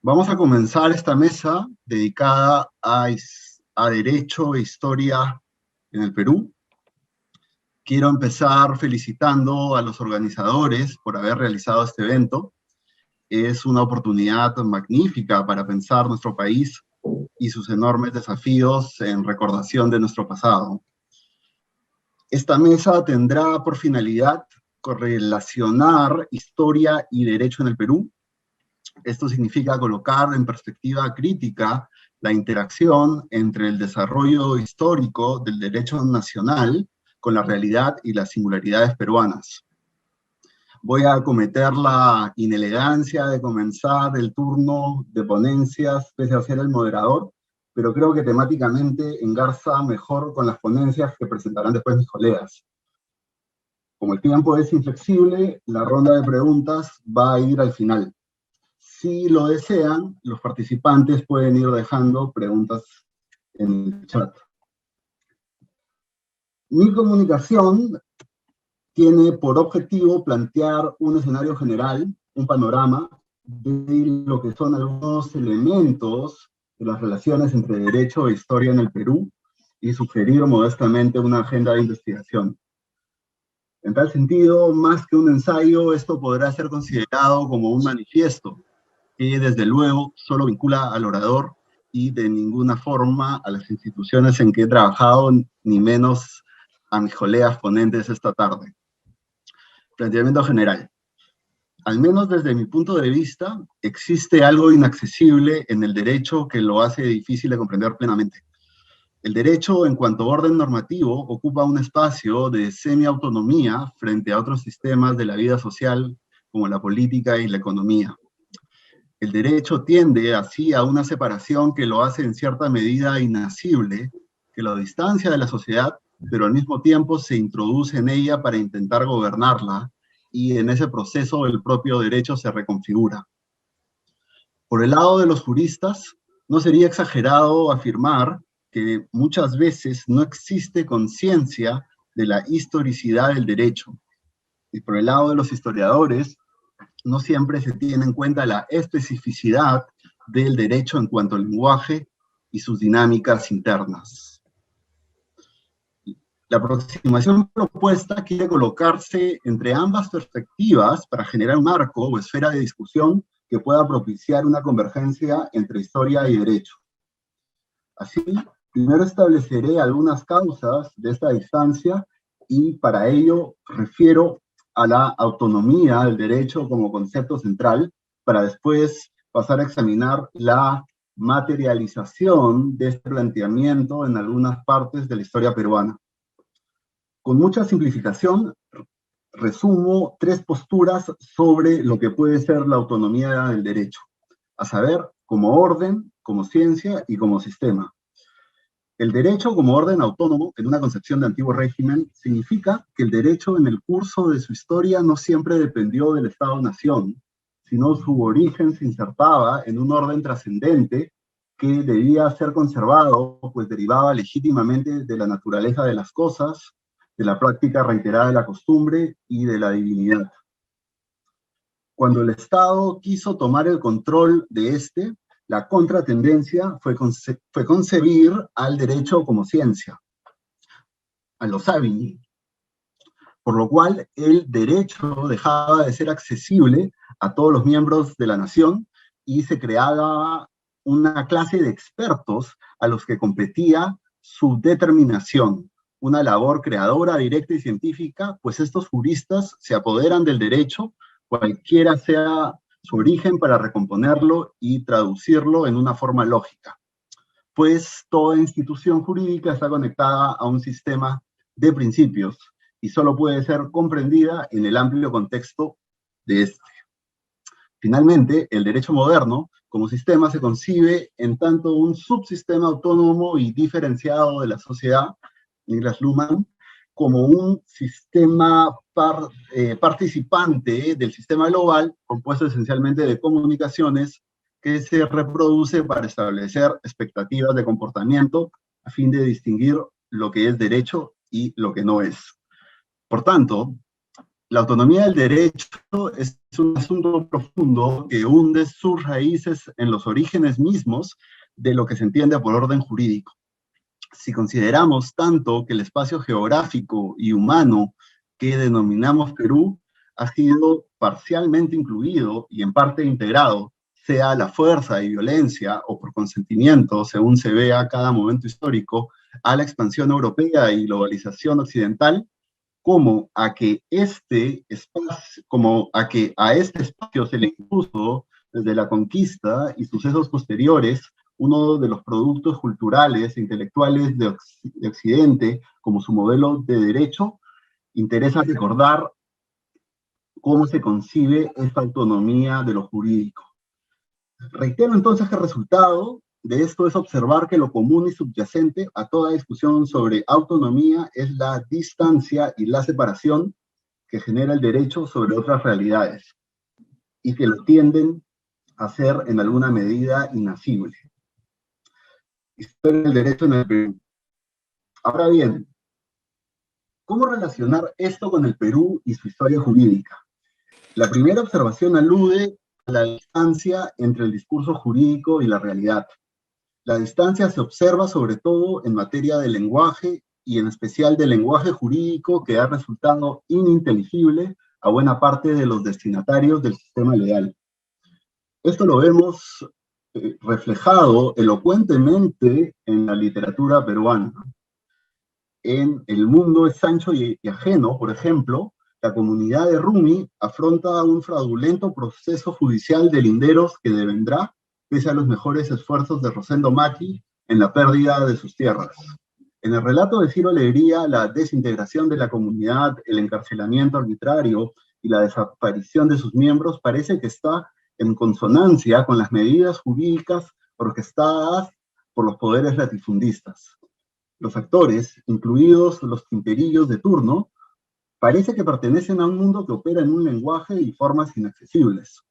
Vamos a comenzar esta mesa dedicada a Derecho e Historia en el Perú. Quiero empezar felicitando a los organizadores por haber realizado este evento. Es una oportunidad magnífica para pensar nuestro país y sus enormes desafíos en recordación de nuestro pasado. Esta mesa tendrá por finalidad correlacionar historia y derecho en el Perú. Esto significa colocar en perspectiva crítica la interacción entre el desarrollo histórico del derecho nacional con la realidad y las singularidades peruanas. Voy a cometer la inelegancia de comenzar el turno de ponencias pese a ser el moderador, pero creo que temáticamente engarza mejor con las ponencias que presentarán después mis colegas. Como el tiempo es inflexible, la ronda de preguntas va a ir al final. Si lo desean, los participantes pueden ir dejando preguntas en el chat. Mi comunicación tiene por objetivo plantear un escenario general, un panorama de lo que son algunos elementos de las relaciones entre derecho e historia en el Perú y sugerir modestamente una agenda de investigación. En tal sentido, más que un ensayo, esto podrá ser considerado como un manifiesto, que desde luego solo vincula al orador y de ninguna forma a las instituciones en que he trabajado, ni menos a mis colegas ponentes esta tarde. Planteamiento general. Al menos desde mi punto de vista, existe algo inaccesible en el derecho que lo hace difícil de comprender plenamente. El derecho, en cuanto a orden normativo, ocupa un espacio de semiautonomía frente a otros sistemas de la vida social, como la política y la economía. El derecho tiende así a una separación que lo hace en cierta medida inasible, que lo distancia de la sociedad, pero al mismo tiempo se introduce en ella para intentar gobernarla, y en ese proceso el propio derecho se reconfigura. Por el lado de los juristas, no sería exagerado afirmar que muchas veces no existe conciencia de la historicidad del derecho. Y por el lado de los historiadores, no siempre se tiene en cuenta la especificidad del derecho en cuanto al lenguaje y sus dinámicas internas. La aproximación propuesta quiere colocarse entre ambas perspectivas para generar un marco o esfera de discusión que pueda propiciar una convergencia entre historia y derecho. Así, primero estableceré algunas causas de esta distancia y para ello refiero a la autonomía del derecho como concepto central, para después pasar a examinar la materialización de este planteamiento en algunas partes de la historia peruana. Con mucha simplificación, resumo tres posturas sobre lo que puede ser la autonomía del derecho, a saber, como orden, como ciencia y como sistema. El derecho como orden autónomo, en una concepción de antiguo régimen, significa que el derecho en el curso de su historia no siempre dependió del Estado-nación, sino su origen se insertaba en un orden trascendente que debía ser conservado, pues derivaba legítimamente de la naturaleza de las cosas, de la práctica reiterada de la costumbre y de la divinidad. Cuando el Estado quiso tomar el control de este, la contratendencia fue concebir al derecho como ciencia, a lo Savigny, por lo cual el derecho dejaba de ser accesible a todos los miembros de la nación y se creaba una clase de expertos a los que competía su determinación, una labor creadora, directa y científica, pues estos juristas se apoderan del derecho, cualquiera sea su origen, para recomponerlo y traducirlo en una forma lógica. Pues toda institución jurídica está conectada a un sistema de principios y solo puede ser comprendida en el amplio contexto de este. Finalmente, el derecho moderno como sistema se concibe en tanto un subsistema autónomo y diferenciado de la sociedad, Niklas Luhmann, como un sistema participante del sistema global, compuesto esencialmente de comunicaciones que se reproduce para establecer expectativas de comportamiento a fin de distinguir lo que es derecho y lo que no es. Por tanto, La autonomía del derecho es un asunto profundo que hunde sus raíces en los orígenes mismos de lo que se entiende por orden jurídico. Si consideramos tanto que el espacio geográfico y humano que denominamos Perú ha sido parcialmente incluido y en parte integrado, sea a la fuerza y violencia o por consentimiento, según se vea a cada momento histórico, a la expansión europea y globalización occidental, como a que a este espacio se le impuso desde la conquista y sucesos posteriores uno de los productos culturales e intelectuales de Occidente como su modelo de derecho. Interesa recordar cómo se concibe esta autonomía de lo jurídico. Reitero entonces que el resultado de esto es observar que lo común y subyacente a toda discusión sobre autonomía es la distancia y la separación que genera el derecho sobre otras realidades y que lo tienden a ser en alguna medida inacible. Historia del derecho en el Perú. Ahora bien, ¿cómo relacionar esto con el Perú y su historia jurídica? La primera observación alude a la distancia entre el discurso jurídico y la realidad. La distancia se observa sobre todo en materia de lenguaje y en especial del lenguaje jurídico que ha resultado ininteligible a buena parte de los destinatarios del sistema legal. Esto lo vemos reflejado elocuentemente en la literatura peruana. En El mundo es ancho y ajeno, por ejemplo, la comunidad de Rumi afronta un fraudulento proceso judicial de linderos que devendrá pese a los mejores esfuerzos de Rosendo Maki en la pérdida de sus tierras. En el relato de Ciro Alegría, la desintegración de la comunidad, el encarcelamiento arbitrario y la desaparición de sus miembros parece que está en consonancia con las medidas jurídicas orquestadas por los poderes latifundistas. Los actores, incluidos los quinterillos de turno, parece que pertenecen a un mundo que opera en un lenguaje y formas inaccesibles.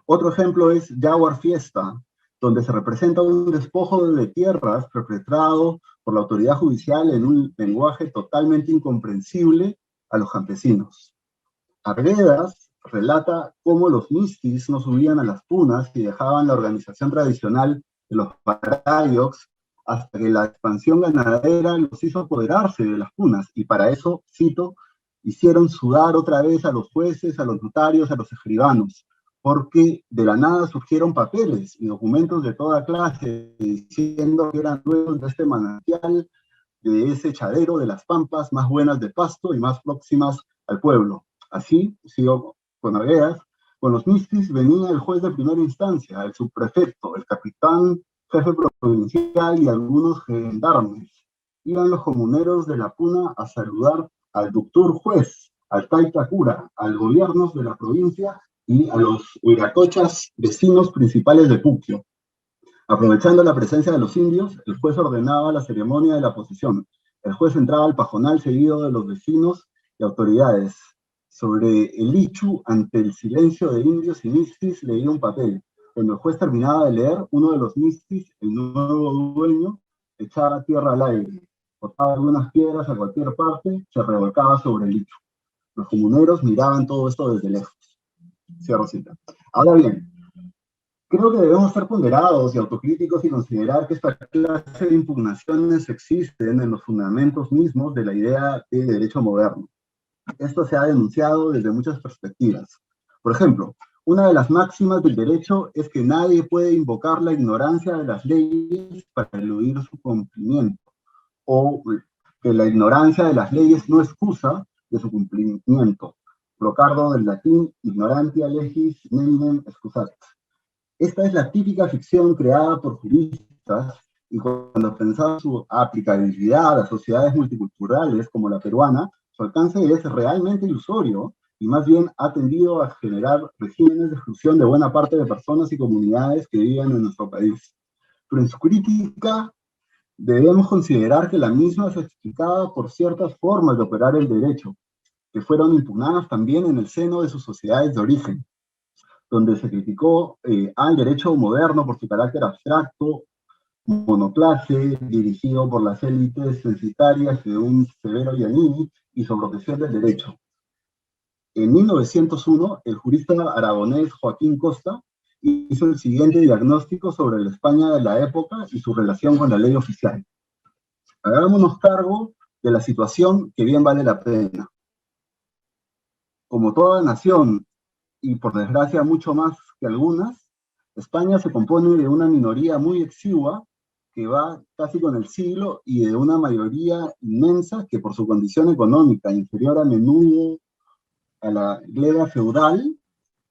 Otro ejemplo es Jaguar Fiesta, donde se representa un despojo de tierras perpetrado por la autoridad judicial en un lenguaje totalmente incomprensible a los campesinos. Arguedas relata cómo los mistis no subían a las punas y dejaban la organización tradicional de los parayocs hasta que la expansión ganadera los hizo apoderarse de las punas, y para eso, cito, hicieron sudar otra vez a los jueces, a los notarios, a los escribanos, porque de la nada surgieron papeles y documentos de toda clase diciendo que eran dueños de este manantial, de ese echadero de las pampas más buenas de pasto y más próximas al pueblo. Así, sigo con Arguedas, con los mistis venía el juez de primera instancia, el subprefecto, el capitán, jefe provincial y algunos gendarmes. Iban los comuneros de la puna a saludar al doctor juez, al taita cura, al gobierno de la provincia y a los huiracochas vecinos principales de Puquio. Aprovechando la presencia de los indios, el juez ordenaba la ceremonia de la posesión. El juez entraba al pajonal seguido de los vecinos y autoridades. Sobre el ichu, ante el silencio de indios y mistis, leía un papel. Cuando el juez terminaba de leer, uno de los mistis, el nuevo dueño, echaba tierra al aire, botaba algunas piedras a cualquier parte, se revolcaba sobre el ichu. Los comuneros miraban todo esto desde lejos. Cierro cita. Ahora bien, creo que debemos ser ponderados y autocríticos y considerar que esta clase de impugnaciones existen en los fundamentos mismos de la idea de derecho moderno. Esto se ha denunciado desde muchas perspectivas. Por ejemplo, una de las máximas del derecho es que nadie puede invocar la ignorancia de las leyes para eludir su cumplimiento, o que la ignorancia de las leyes no excusa de su cumplimiento. Brocardo del latín, ignorantia legis neminem excusat. Esta es la típica ficción creada por juristas, y cuando pensamos su aplicabilidad a sociedades multiculturales como la peruana, su alcance es realmente ilusorio y más bien ha tendido a generar regímenes de exclusión de buena parte de personas y comunidades que viven en nuestro país. Pero en su crítica debemos considerar que la misma es explicada por ciertas formas de operar el derecho, que fueron impugnadas también en el seno de sus sociedades de origen, donde se criticó al derecho moderno por su carácter abstracto, monoclase, dirigido por las élites censitarias de un Severo Giannini y sobre objeción del derecho. En 1901, el jurista aragonés Joaquín Costa hizo el siguiente diagnóstico sobre la España de la época y su relación con la ley oficial. Hagámonos cargo de la situación que bien vale la pena. Como toda nación, y por desgracia mucho más que algunas, España se compone de una minoría muy exigua que va casi con el siglo y de una mayoría inmensa que por su condición económica inferior a menudo a la gleba feudal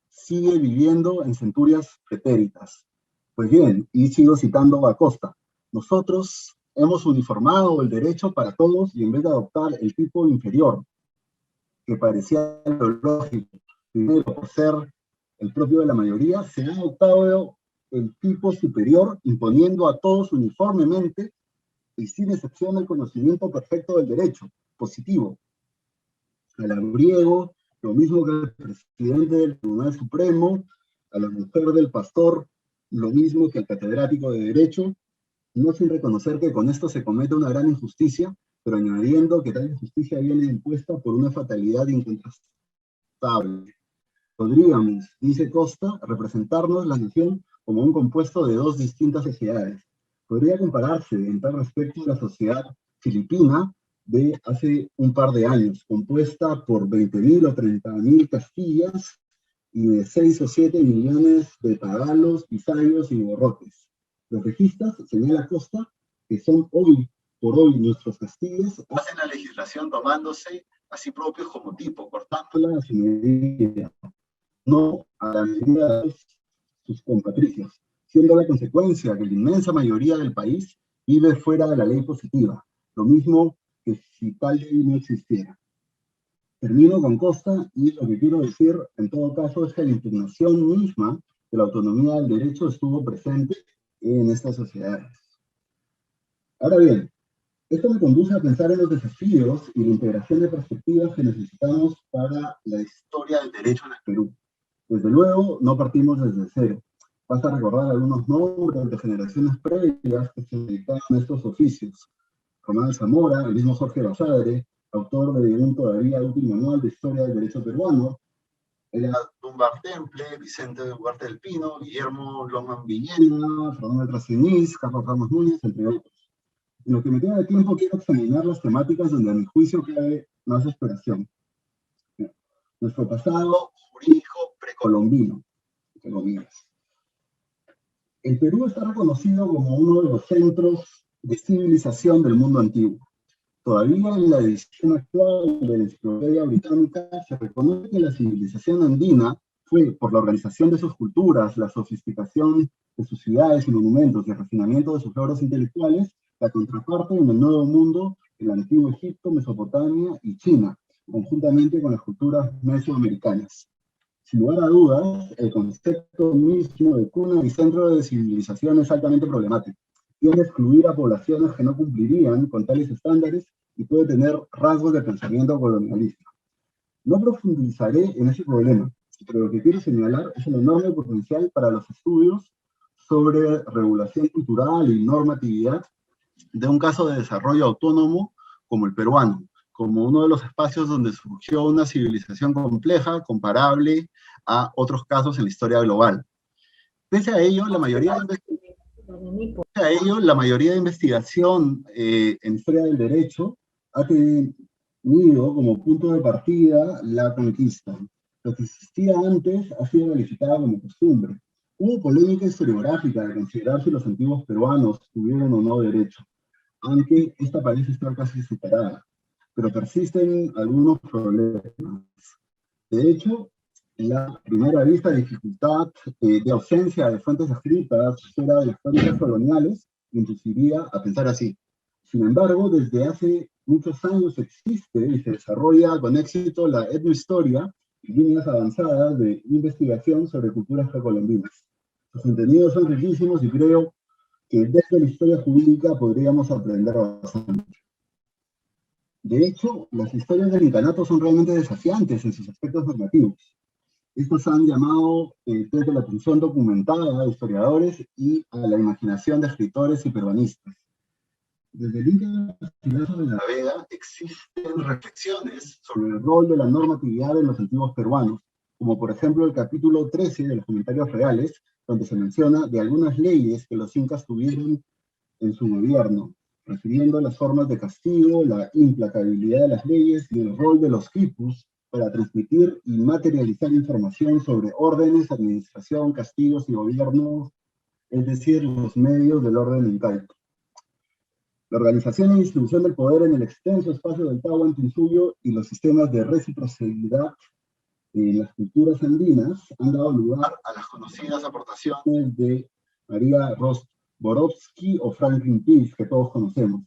sigue viviendo en centurias pretéritas. Pues bien, y sigo citando a Costa, nosotros hemos uniformado el derecho para todos y en vez de adoptar el tipo inferior, que parecía lo lógico, primero por ser el propio de la mayoría, se ha adoptado el tipo superior, imponiendo a todos uniformemente y sin excepción el conocimiento perfecto del derecho, positivo. Al labriego, lo mismo que el presidente del Tribunal Supremo, a la mujer del pastor, lo mismo que el catedrático de Derecho, no sin reconocer que con esto se comete una gran injusticia, pero añadiendo que tal injusticia viene impuesta por una fatalidad incontrastable. Podríamos, dice Costa, representarnos la nación como un compuesto de dos distintas sociedades. Podría compararse en tal respecto la sociedad filipina de hace un par de años, compuesta por 20.000 o 30.000 castillas y de 6 o 7 millones de tagalos, pisayos y borrotes. Los registros, señala Costa, que son hoy por hoy nuestros castillos, hacen la legislación tomándose a sí propios como tipo, cortándola a su medida, no a la medida de sus compatricios, siendo la consecuencia que la inmensa mayoría del país vive fuera de la ley positiva, lo mismo que si tal ley no existiera. Termino con Costa y lo que quiero decir en todo caso es que la impugnación misma de la autonomía del derecho estuvo presente en estas sociedades. Ahora bien, esto me conduce a pensar en los desafíos y la integración de perspectivas que necesitamos para la historia del derecho en el Perú. Desde luego, no partimos desde cero. Basta recordar algunos nombres de generaciones previas que se dedicaban a estos oficios. Román Zamora, el mismo Jorge Basadre, autor de un todavía útil manual de historia del derecho peruano, era Dunbar Temple, Vicente Ugarte del Pino, Guillermo Longman Villena, Fernando Trasiniz, Carlos Ramos Núñez, entre otros. En lo que me queda de tiempo quiero examinar las temáticas donde a mi juicio cabe más exploración. Nuestro pasado jurídico precolombino. El Perú está reconocido como uno de los centros de civilización del mundo antiguo. Todavía en la edición actual de la Enciclopedia Británica se reconoce que la civilización andina fue, por la organización de sus culturas, la sofisticación de sus ciudades y monumentos y el refinamiento de sus logros intelectuales, la contraparte en el Nuevo Mundo, el Antiguo Egipto, Mesopotamia y China, conjuntamente con las culturas mesoamericanas. Sin lugar a dudas, el concepto mismo de cuna y centro de civilización es altamente problemático. Tiende a excluir a poblaciones que no cumplirían con tales estándares y puede tener rasgos de pensamiento colonialista. No profundizaré en ese problema, pero lo que quiero señalar es el enorme potencial para los estudios sobre regulación cultural y normatividad de un caso de desarrollo autónomo como el peruano, como uno de los espacios donde surgió una civilización compleja, comparable a otros casos en la historia global. Pese a ello, la mayoría de investigación en historia del derecho ha tenido como punto de partida la conquista. Lo que existía antes ha sido calificado como costumbre. Hubo polémica historiográfica de considerar si los antiguos peruanos tuvieron o no derecho, aunque esta parece estar casi superada, pero persisten algunos problemas. De hecho, la primera vista de dificultad de ausencia de fuentes escritas fuera de las crónicas coloniales induciría a pensar así. Sin embargo, desde hace muchos años existe y se desarrolla con éxito la etnohistoria y líneas avanzadas de investigación sobre culturas precolombinas. Sus contenidos son riquísimos y creo que desde la historia jurídica podríamos aprender bastante. De hecho, las historias del incanato son realmente desafiantes en sus aspectos normativos. Estos han llamado desde la atención documentada de historiadores y a la imaginación de escritores y peruanistas. Desde el Inca Garcilaso de la Vega existen reflexiones sobre el rol de la normatividad en los antiguos peruanos, como por ejemplo el capítulo 13 de los comentarios reales, donde se menciona de algunas leyes que los incas tuvieron en su gobierno, refiriendo a las formas de castigo, la implacabilidad de las leyes y el rol de los quipus para transmitir y materializar información sobre órdenes, administración, castigos y gobierno, es decir, los medios del orden incaico. La organización y distribución del poder en el extenso espacio del Tahuantinsuyo y los sistemas de reciprocidad en las culturas andinas han dado lugar a las conocidas aportaciones de María Rostborowski o Franklin Pierce, que todos conocemos.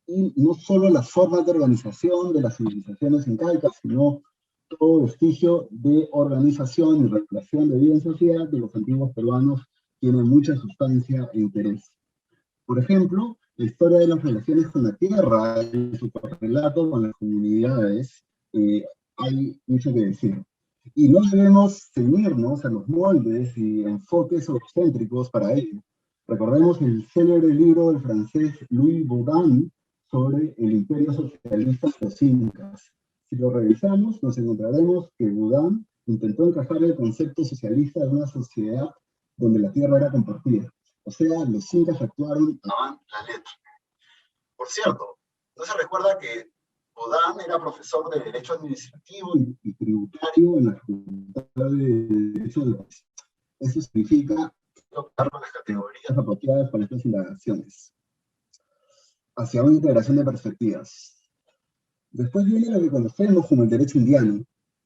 Y no solo las formas de organización de las civilizaciones incaicas, sino todo vestigio de organización y regulación de vida en sociedad de los antiguos peruanos tiene mucha sustancia e interés. Por ejemplo, la historia de las relaciones con la tierra y su correlato con las comunidades, hay mucho que decir. Y no debemos ceñirnos a los moldes y enfoques eurocéntricos para ello. Recordemos el célebre libro del francés Louis Baudin sobre el imperio socialista de los incas. Si lo revisamos, nos encontraremos que Baudin intentó encajar el concepto socialista de una sociedad donde la tierra era compartida. O sea, los incas actuaron a la letra. Por cierto, ¿no se recuerda que Baudin era profesor de Derecho Administrativo y Tributario en la Facultad de Derecho del país? Eso significa optar por las categorías apropiadas para estas indagaciones, hacia una integración de perspectivas. Después viene lo que conocemos como el derecho indiano.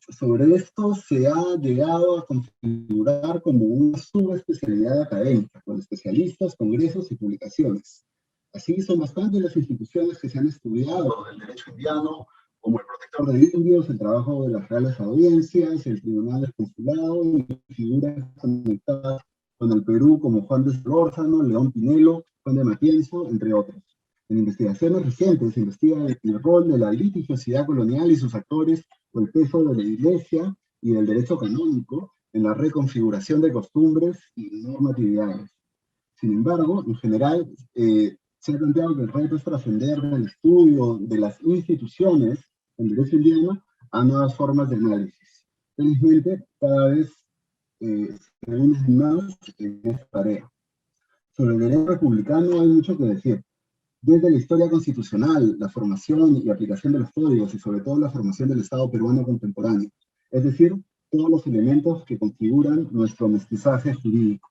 Sobre esto se ha llegado a configurar como una subespecialidad académica, con especialistas, congresos y publicaciones. Así son bastantes las instituciones que se han estudiado del derecho indiano, como el Protector de Indios, el trabajo de las Reales Audiencias, el Tribunal del Consulado, y figuras conectadas con el Perú como Juan de Solórzano, León Pinelo, Juan de Matienzo, entre otros. En investigaciones recientes se investiga el rol de la litigiosidad colonial y sus actores, o el peso de la Iglesia y del derecho canónico en la reconfiguración de costumbres y normatividades. Sin embargo, en general, se ha planteado que el reto es trascender del estudio de las instituciones en derecho indiano a nuevas formas de análisis. Felizmente, cada vez se unen más en esta tarea. Sobre el derecho republicano hay mucho que decir. Desde la historia constitucional, la formación y aplicación de los códigos y sobre todo la formación del Estado peruano contemporáneo, es decir, todos los elementos que configuran nuestro mestizaje jurídico.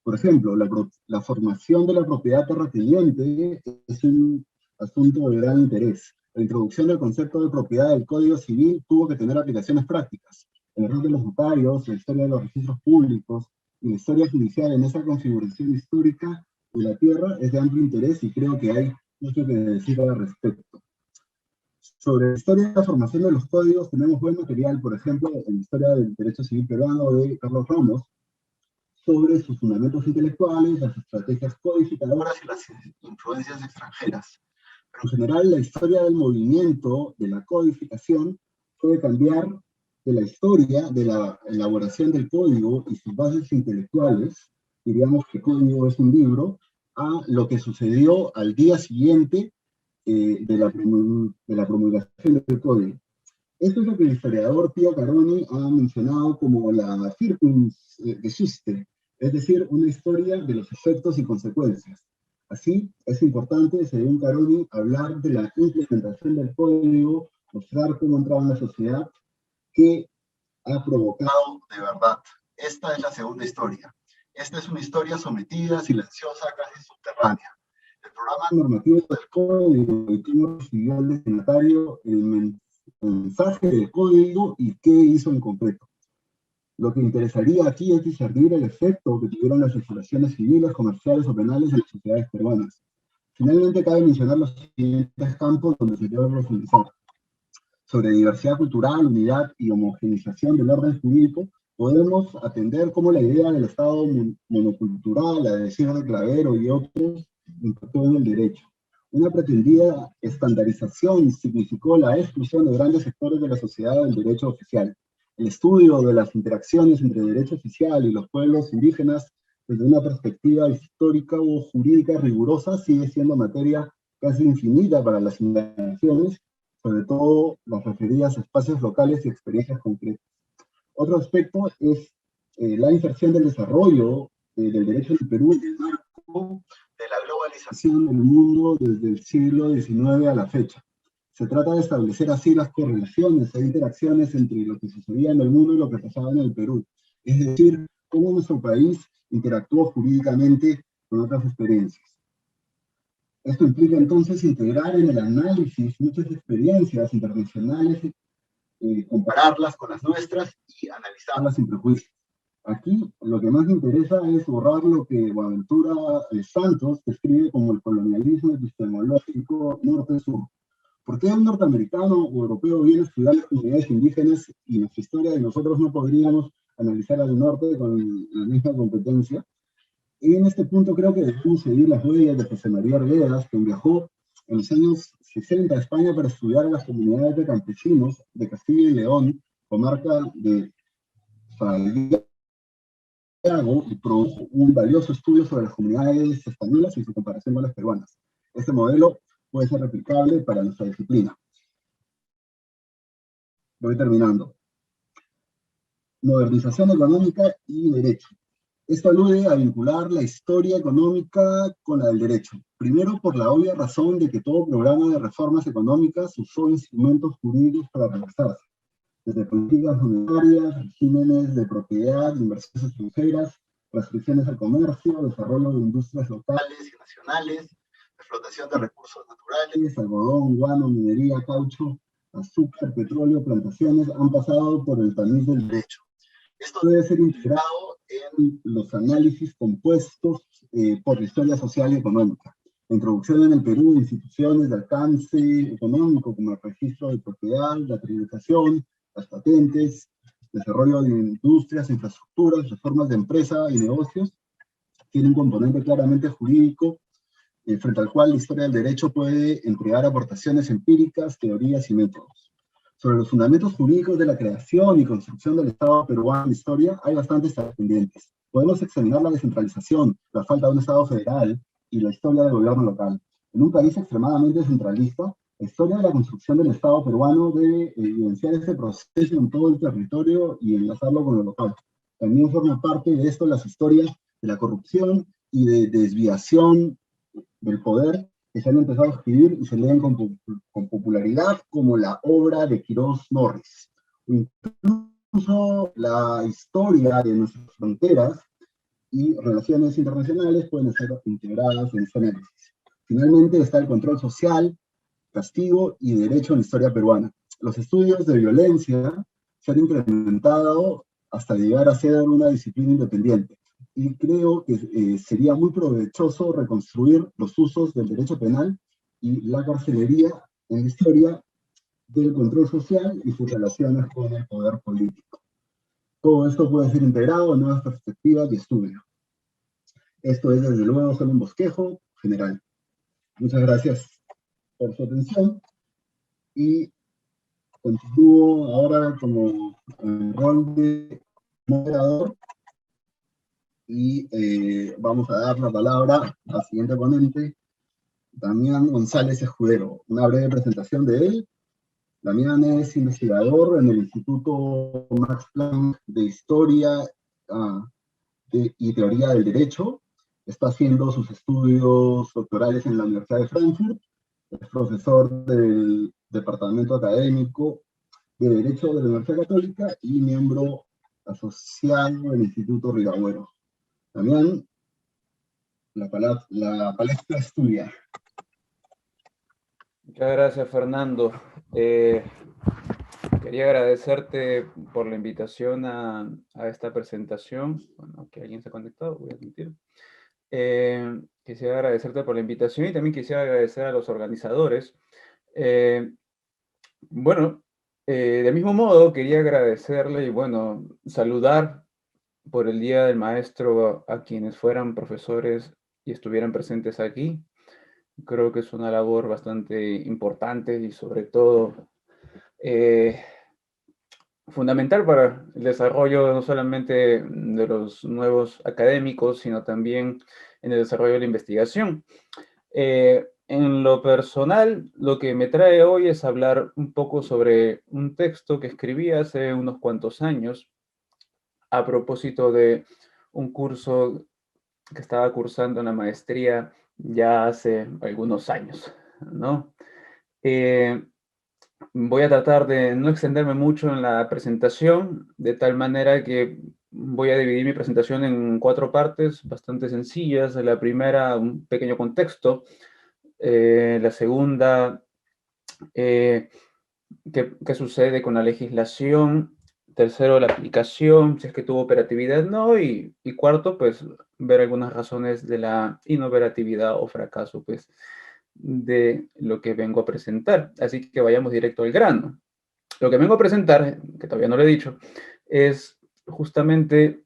Por ejemplo, la formación de la propiedad terrateniente es un asunto de gran interés. La introducción del concepto de propiedad del Código Civil tuvo que tener aplicaciones prácticas. El rol de los notarios, la historia de los registros públicos y la historia judicial en esa configuración histórica de la tierra es de amplio interés y creo que hay mucho que decir al respecto. Sobre la historia de la formación de los códigos tenemos buen material, por ejemplo, en la historia del derecho civil peruano de Carlos Ramos, sobre sus fundamentos intelectuales, las estrategias codificadoras y las influencias extranjeras. Pero en general la historia del movimiento de la codificación puede cambiar de la historia de la elaboración del código y sus bases intelectuales, diríamos que código es un libro, a lo que sucedió al día siguiente de la promulgación del código. Esto es lo que el historiador Pío Caroni ha mencionado como la Firkungeschichte, es decir, una historia de los efectos y consecuencias. Así, es importante, según Caroni, hablar de la implementación del código, mostrar cómo entraba en la sociedad, qué ha provocado de verdad. Esta es la segunda historia. Esta es una historia sometida, silenciosa, casi subterránea. El programa normativo del código y cómo recibió el destinatario el mensaje del código y qué hizo en concreto. Lo que interesaría aquí es discernir el efecto que tuvieron las legislaciones civiles, comerciales o penales en las sociedades peruanas. Finalmente, cabe mencionar los siguientes campos donde se debe profundizar. Sobre diversidad cultural, unidad y homogeneización del orden jurídico, podemos atender cómo la idea del Estado monocultural, la de Sierra de Clavero y otros, impactó en el derecho. Una pretendida estandarización significó la exclusión de grandes sectores de la sociedad del derecho oficial. El estudio de las interacciones entre el derecho oficial y los pueblos indígenas desde una perspectiva histórica o jurídica rigurosa, sigue siendo materia casi infinita para las investigaciones, sobre todo las referidas a espacios locales y experiencias concretas. Otro aspecto es la inserción del desarrollo del derecho en el Perú en el marco de la globalización del mundo desde el siglo XIX a la fecha. Se trata de establecer así las correlaciones e interacciones entre lo que sucedía en el mundo y lo que pasaba en el Perú. Es decir, cómo nuestro país interactuó jurídicamente con otras experiencias. Esto implica entonces integrar en el análisis muchas experiencias internacionales, compararlas con las nuestras y analizarlas sin prejuicios. Aquí lo que más me interesa es borrar lo que Boaventura Santos describe como el colonialismo epistemológico norte-sur. ¿Por qué un norteamericano o europeo viene a estudiar las comunidades indígenas y nuestra historia y nosotros no podríamos analizar al norte con la misma competencia? Y en este punto creo que debemos seguir las huellas de José María Arguedas, quien viajó en los años 60 a España para estudiar a las comunidades de campesinos de Castilla y León, comarca de Santiago, y produjo un valioso estudio sobre las comunidades españolas y su comparación con las peruanas. Este modelo puede ser replicable para nuestra disciplina. Voy terminando. Modernización económica y derecho. Esto alude a vincular la historia económica con la del derecho. Primero, por la obvia razón de que todo programa de reformas económicas usó instrumentos jurídicos para realizarse, desde políticas monetarias, regímenes de propiedad, inversiones extranjeras, restricciones al comercio, desarrollo de industrias locales y nacionales, explotación de recursos naturales, algodón, guano, minería, caucho, azúcar, petróleo, plantaciones, han pasado por el tamiz del derecho. Esto debe ser integrado en los análisis compuestos por la historia social y económica. La introducción en el Perú de instituciones de alcance económico como el registro de propiedad, la tributación, las patentes, desarrollo de industrias, infraestructuras, reformas de empresa y negocios, tiene un componente claramente jurídico, frente al cual la historia del derecho puede entregar aportaciones empíricas, teorías y métodos. Sobre los fundamentos jurídicos de la creación y construcción del Estado peruano en la historia, hay bastantes tareas pendientes. Podemos examinar la descentralización, la falta de un Estado federal y la historia del gobierno local. En un país extremadamente centralista, la historia de la construcción del Estado peruano debe evidenciar ese proceso en todo el territorio y enlazarlo con lo local. También forma parte de esto las historias de la corrupción y de desviación del poder que se han empezado a escribir y se leen con popularidad, como la obra de Quirós Norris. Incluso la historia de nuestras fronteras y relaciones internacionales pueden ser integradas en este análisis. Finalmente está el control social, castigo y derecho en la historia peruana. Los estudios de violencia se han incrementado hasta llegar a ser una disciplina independiente. Y creo que sería muy provechoso reconstruir los usos del derecho penal y la carcelería en la historia del control social y sus relaciones con el poder político. Todo esto puede ser integrado en nuevas perspectivas de estudio. Esto es, desde luego, solo un bosquejo general. Muchas gracias por su atención y continúo ahora como en rol de moderador y vamos a dar la palabra al siguiente ponente, Damián González Escudero. Una breve presentación de él. Damián es investigador en el Instituto Max Planck de Historia y Teoría del Derecho. Está haciendo sus estudios doctorales en la Universidad de Frankfurt. Es profesor del Departamento Académico de Derecho de la Universidad Católica y miembro asociado del Instituto Rigagüero. Damián, la palestra es tuya. Muchas gracias, Fernando. Quería agradecerte por la invitación a esta presentación. Bueno, que alguien se ha conectado, voy a admitir. Quisiera agradecerte por la invitación y también quisiera agradecer a los organizadores. Bueno, del mismo modo quería agradecerle y bueno, saludar por el Día del Maestro a quienes fueran profesores y estuvieran presentes aquí. Creo que es una labor bastante importante y sobre todo fundamental para el desarrollo no solamente de los nuevos académicos, sino también en el desarrollo de la investigación. En lo personal, lo que me trae hoy es hablar un poco sobre un texto que escribí hace unos cuantos años a propósito de un curso que estaba cursando en la maestría ya hace algunos años, ¿no? Eh, Voy a tratar de no extenderme mucho en la presentación, de tal manera que voy a dividir mi presentación en 4 partes bastante sencillas. La primera, un pequeño contexto. La segunda, eh, qué sucede con la legislación. Tercero, la aplicación, si es que tuvo operatividad o no. Y cuarto, pues ver algunas razones de la inoperatividad o fracaso, pues, de lo que vengo a presentar. Así que vayamos directo al grano. Lo que vengo a presentar, que todavía no lo he dicho, es justamente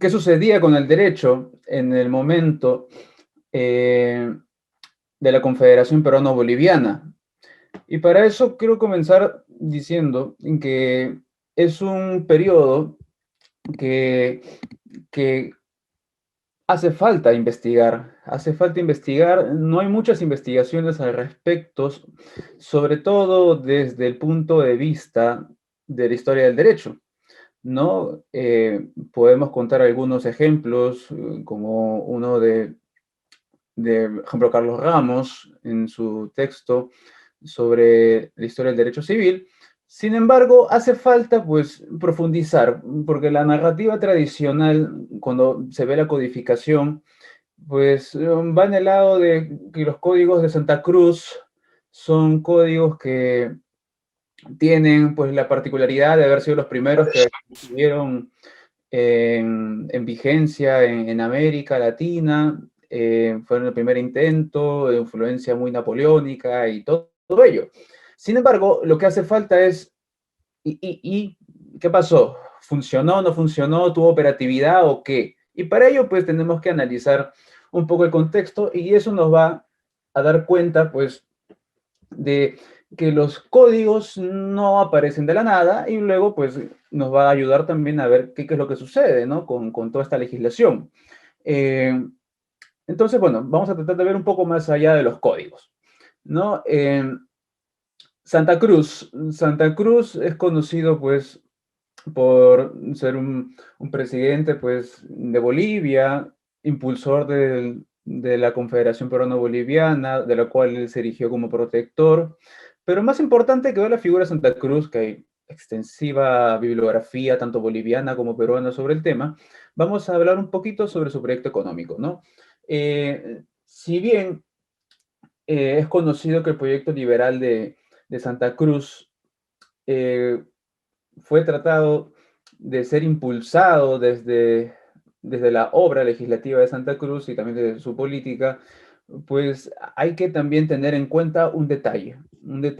qué sucedía con el derecho en el momento de la Confederación Peruano-Boliviana. Y para eso quiero comenzar diciendo que es un periodo que, que hace falta investigar, no hay muchas investigaciones al respecto, sobre todo desde el punto de vista de la historia del derecho, ¿no? Podemos contar algunos ejemplos, como uno por ejemplo, Carlos Ramos, en su texto sobre la historia del derecho civil. Sin embargo, hace falta pues profundizar, porque la narrativa tradicional, cuando se ve la codificación, pues va en el lado de que los códigos de Santa Cruz son códigos que tienen pues la particularidad de haber sido los primeros que estuvieron en vigencia en América Latina, fueron el primer intento, de influencia muy napoleónica y todo ello. Sin embargo, lo que hace falta es, ¿qué pasó? ¿Funcionó, no funcionó, tuvo operatividad o qué? Y para ello, pues tenemos que analizar un poco el contexto y eso nos va a dar cuenta, pues, de que los códigos no aparecen de la nada y luego pues nos va a ayudar también a ver qué es lo que sucede, ¿no? Con toda esta legislación. Eh, entonces, bueno, vamos a tratar de ver un poco más allá de los códigos, ¿no? Santa Cruz es conocido pues por ser un presidente pues de Bolivia, impulsor de la Confederación Peruano-Boliviana, de la cual él se erigió como protector. Pero más importante que ver la figura de Santa Cruz, que hay extensiva bibliografía, tanto boliviana como peruana, sobre el tema, vamos a hablar un poquito sobre su proyecto económico, ¿no? Si bien es conocido que el proyecto liberal de Santa Cruz eh, fue tratado de ser impulsado desde la obra legislativa de Santa Cruz y también desde su política, pues hay que también tener en cuenta un detalle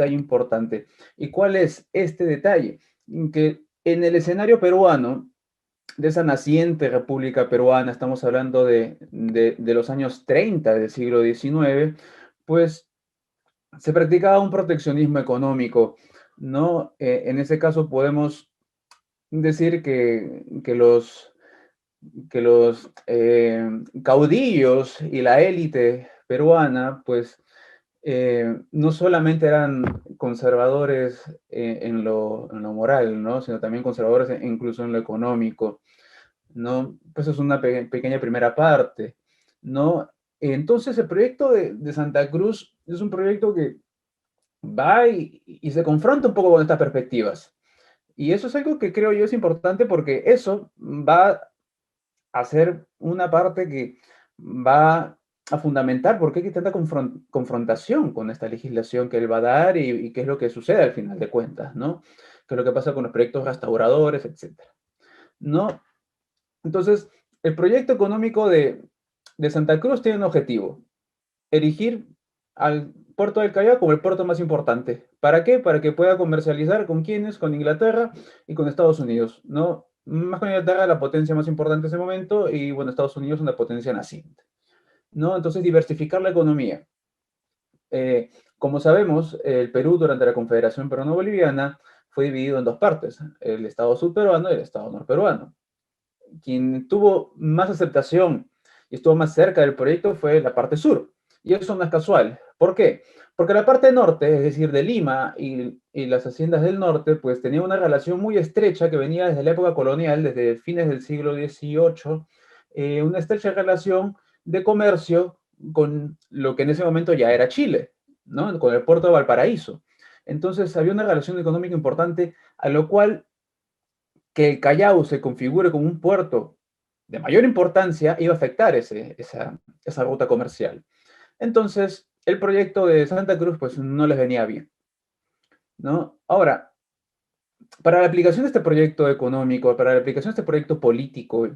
importante. ¿Y cuál es este detalle? Que en el escenario peruano, de esa naciente República Peruana, estamos hablando de los años 30 del siglo XIX, pues se practicaba un proteccionismo económico, ¿no? En ese caso podemos decir que los caudillos y la élite peruana, pues no solamente eran conservadores en lo moral, ¿no? Sino también conservadores incluso en lo económico, ¿no? Pues es una pequeña primera parte, ¿no? Entonces el proyecto de Santa Cruz es un proyecto que va y se confronta un poco con estas perspectivas. Y eso es algo que creo yo es importante porque eso va a ser una parte que va a fundamentar por qué hay tanta confrontación con esta legislación que él va a dar y qué es lo que sucede al final de cuentas, ¿no? Qué es lo que pasa con los proyectos restauradores, etcétera, ¿no? Entonces, el proyecto económico de Santa Cruz tiene un objetivo: erigir al puerto del Callao como el puerto más importante. ¿Para qué? Para que pueda comercializar con quiénes, con Inglaterra y con Estados Unidos, ¿no? Más con Inglaterra, la potencia más importante en ese momento, y bueno, Estados Unidos una potencia naciente, ¿no? Entonces, diversificar la economía. Como sabemos, el Perú durante la Confederación Peruano-Boliviana fue dividido en dos partes, el Estado sudperuano y el Estado norperuano. Quien tuvo más aceptación y estuvo más cerca del proyecto fue la parte sur. Y eso no es casual. ¿Por qué? Porque la parte norte, es decir, de Lima y las haciendas del norte, pues tenía una relación muy estrecha que venía desde la época colonial, desde fines del siglo XVIII, una estrecha relación de comercio con lo que en ese momento ya era Chile, ¿no? Con el puerto de Valparaíso. Entonces había una relación económica importante, a lo cual que el Callao se configure como un puerto de mayor importancia iba a afectar esa ruta comercial. Entonces, el proyecto de Santa Cruz pues no les venía bien, ¿no? Ahora, para la aplicación de este proyecto económico, para la aplicación de este proyecto político,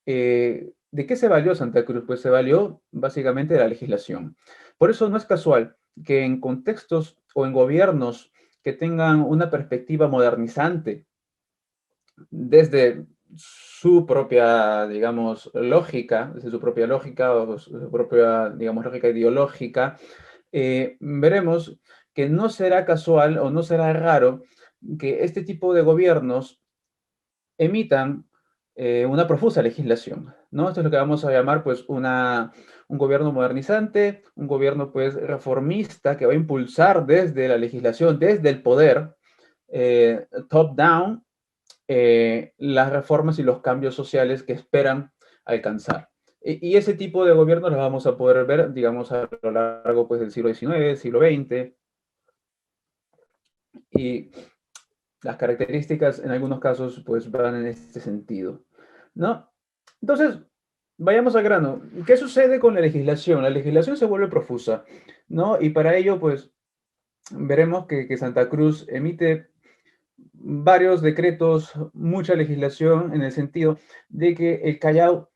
¿de qué se valió Santa Cruz? Pues se valió básicamente de la legislación. Por eso no es casual que en contextos o en gobiernos que tengan una perspectiva modernizante desde su propia, digamos, lógica, desde su propia lógica o su propia, digamos, lógica ideológica, veremos que no será casual o no será raro que este tipo de gobiernos emitan una profusa legislación, ¿no? Esto es lo que vamos a llamar, pues, un gobierno modernizante, un gobierno, pues, reformista que va a impulsar desde la legislación, desde el poder, top-down, las reformas y los cambios sociales que esperan alcanzar. Y ese tipo de gobiernos los vamos a poder ver, digamos, a lo largo pues, del siglo XIX, siglo XX, y las características en algunos casos pues van en este sentido, ¿no? Entonces, vayamos al grano. ¿Qué sucede con la legislación? La legislación se vuelve profusa, ¿no? Y para ello, pues, veremos que Santa Cruz emite varios decretos, mucha legislación en el sentido de que el Callao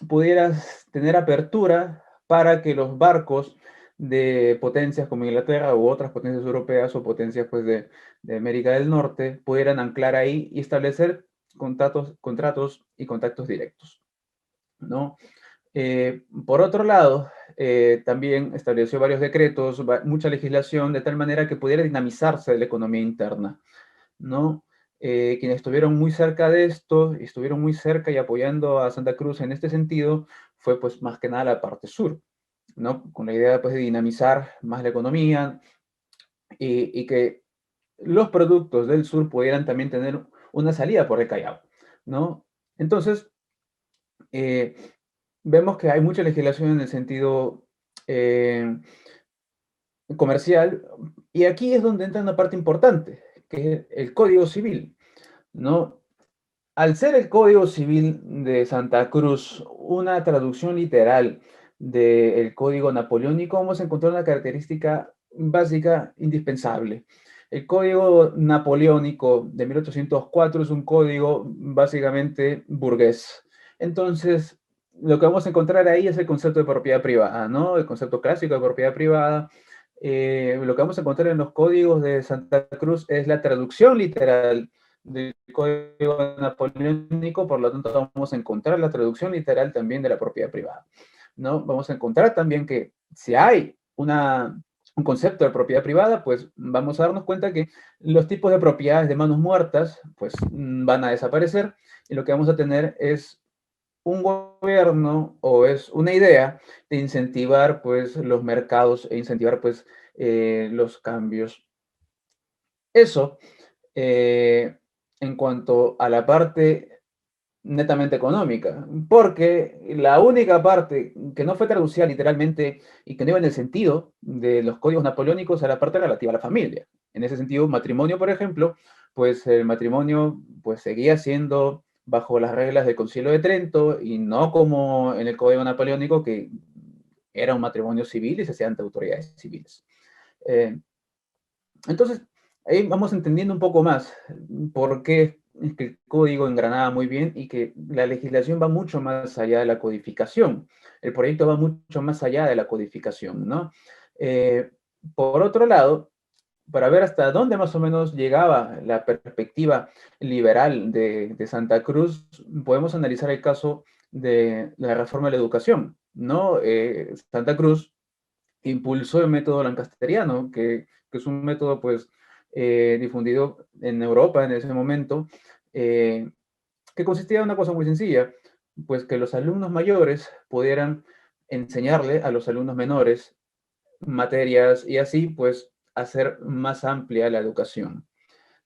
pudiera tener apertura para que los barcos de potencias como Inglaterra u otras potencias europeas o potencias pues, de América del Norte pudieran anclar ahí y establecer contratos y contactos directos, ¿no? Por otro lado, también estableció varios decretos, mucha legislación, de tal manera que pudiera dinamizarse la economía interna, ¿no? Quienes estuvieron muy cerca de esto, y estuvieron muy cerca y apoyando a Santa Cruz en este sentido, fue pues más que nada la parte sur, ¿no? Con la idea pues de dinamizar más la economía y que los productos del sur pudieran también tener una salida por el Callao, ¿no? Entonces, eh, vemos que hay mucha legislación en el sentido comercial, y aquí es donde entra una parte importante, que es el Código Civil, ¿no? Al ser el Código Civil de Santa Cruz una traducción literal del Código Napoleónico, vamos a encontrar una característica básica indispensable. El Código Napoleónico de 1804 es un código básicamente burgués. Entonces, lo que vamos a encontrar ahí es el concepto de propiedad privada, ¿no? El concepto clásico de propiedad privada. Lo que vamos a encontrar en los códigos de Santa Cruz es la traducción literal del Código Napoleónico, por lo tanto vamos a encontrar la traducción literal también de la propiedad privada, ¿no? Vamos a encontrar también que si hay un concepto de propiedad privada, pues vamos a darnos cuenta que los tipos de propiedades de manos muertas, pues van a desaparecer y lo que vamos a tener es un gobierno o es una idea de incentivar pues los mercados e incentivar pues los cambios. Eso en cuanto a la parte netamente económica, porque la única parte que no fue traducida literalmente y que no iba en el sentido de los códigos napoleónicos era la parte relativa a la familia. En ese sentido, matrimonio, por ejemplo, pues el matrimonio pues seguía siendo bajo las reglas del Concilio de Trento y no como en el código napoleónico que era un matrimonio civil y se hacía ante autoridades civiles. Eh, entonces, ahí vamos entendiendo un poco más por qué es que el código engranaba muy bien y que la legislación va mucho más allá de la codificación. El proyecto va mucho más allá de la codificación, ¿no? Eh, por otro lado, para ver hasta dónde más o menos llegaba la perspectiva liberal de Santa Cruz, podemos analizar el caso de la reforma de la educación, ¿no? Santa Cruz impulsó el método lancasteriano, que es un método, pues, difundido en Europa en ese momento, que consistía en una cosa muy sencilla, pues que los alumnos mayores pudieran enseñarle a los alumnos menores materias y así pues hacer más amplia la educación.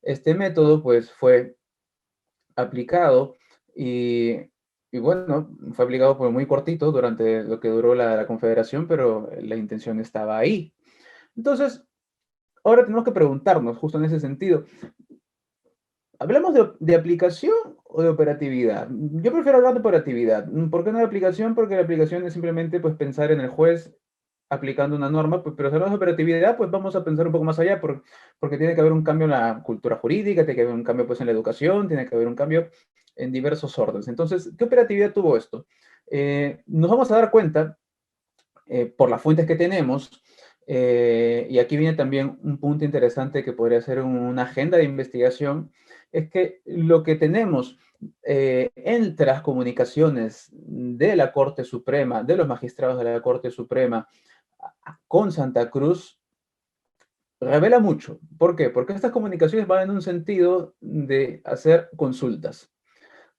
Este método pues fue aplicado y, y bueno, fue aplicado por muy cortito durante lo que duró la confederación, pero la intención estaba ahí. Entonces, ahora tenemos que preguntarnos justo en ese sentido, ¿hablamos de aplicación o de operatividad? Yo prefiero hablar de operatividad. ¿Por qué no de aplicación? Porque la aplicación es simplemente pues, pensar en el juez aplicando una norma, pues, pero si hablamos de operatividad, pues vamos a pensar un poco más allá, porque tiene que haber un cambio en la cultura jurídica, tiene que haber un cambio pues, en la educación, tiene que haber un cambio en diversos órdenes. Entonces, ¿qué operatividad tuvo esto? Nos vamos a dar cuenta, por las fuentes que tenemos, y aquí viene también un punto interesante que podría ser una agenda de investigación, es que lo que tenemos entre las comunicaciones de la Corte Suprema, de los magistrados de la Corte Suprema, con Santa Cruz, revela mucho. ¿Por qué? Porque estas comunicaciones van en un sentido de hacer consultas,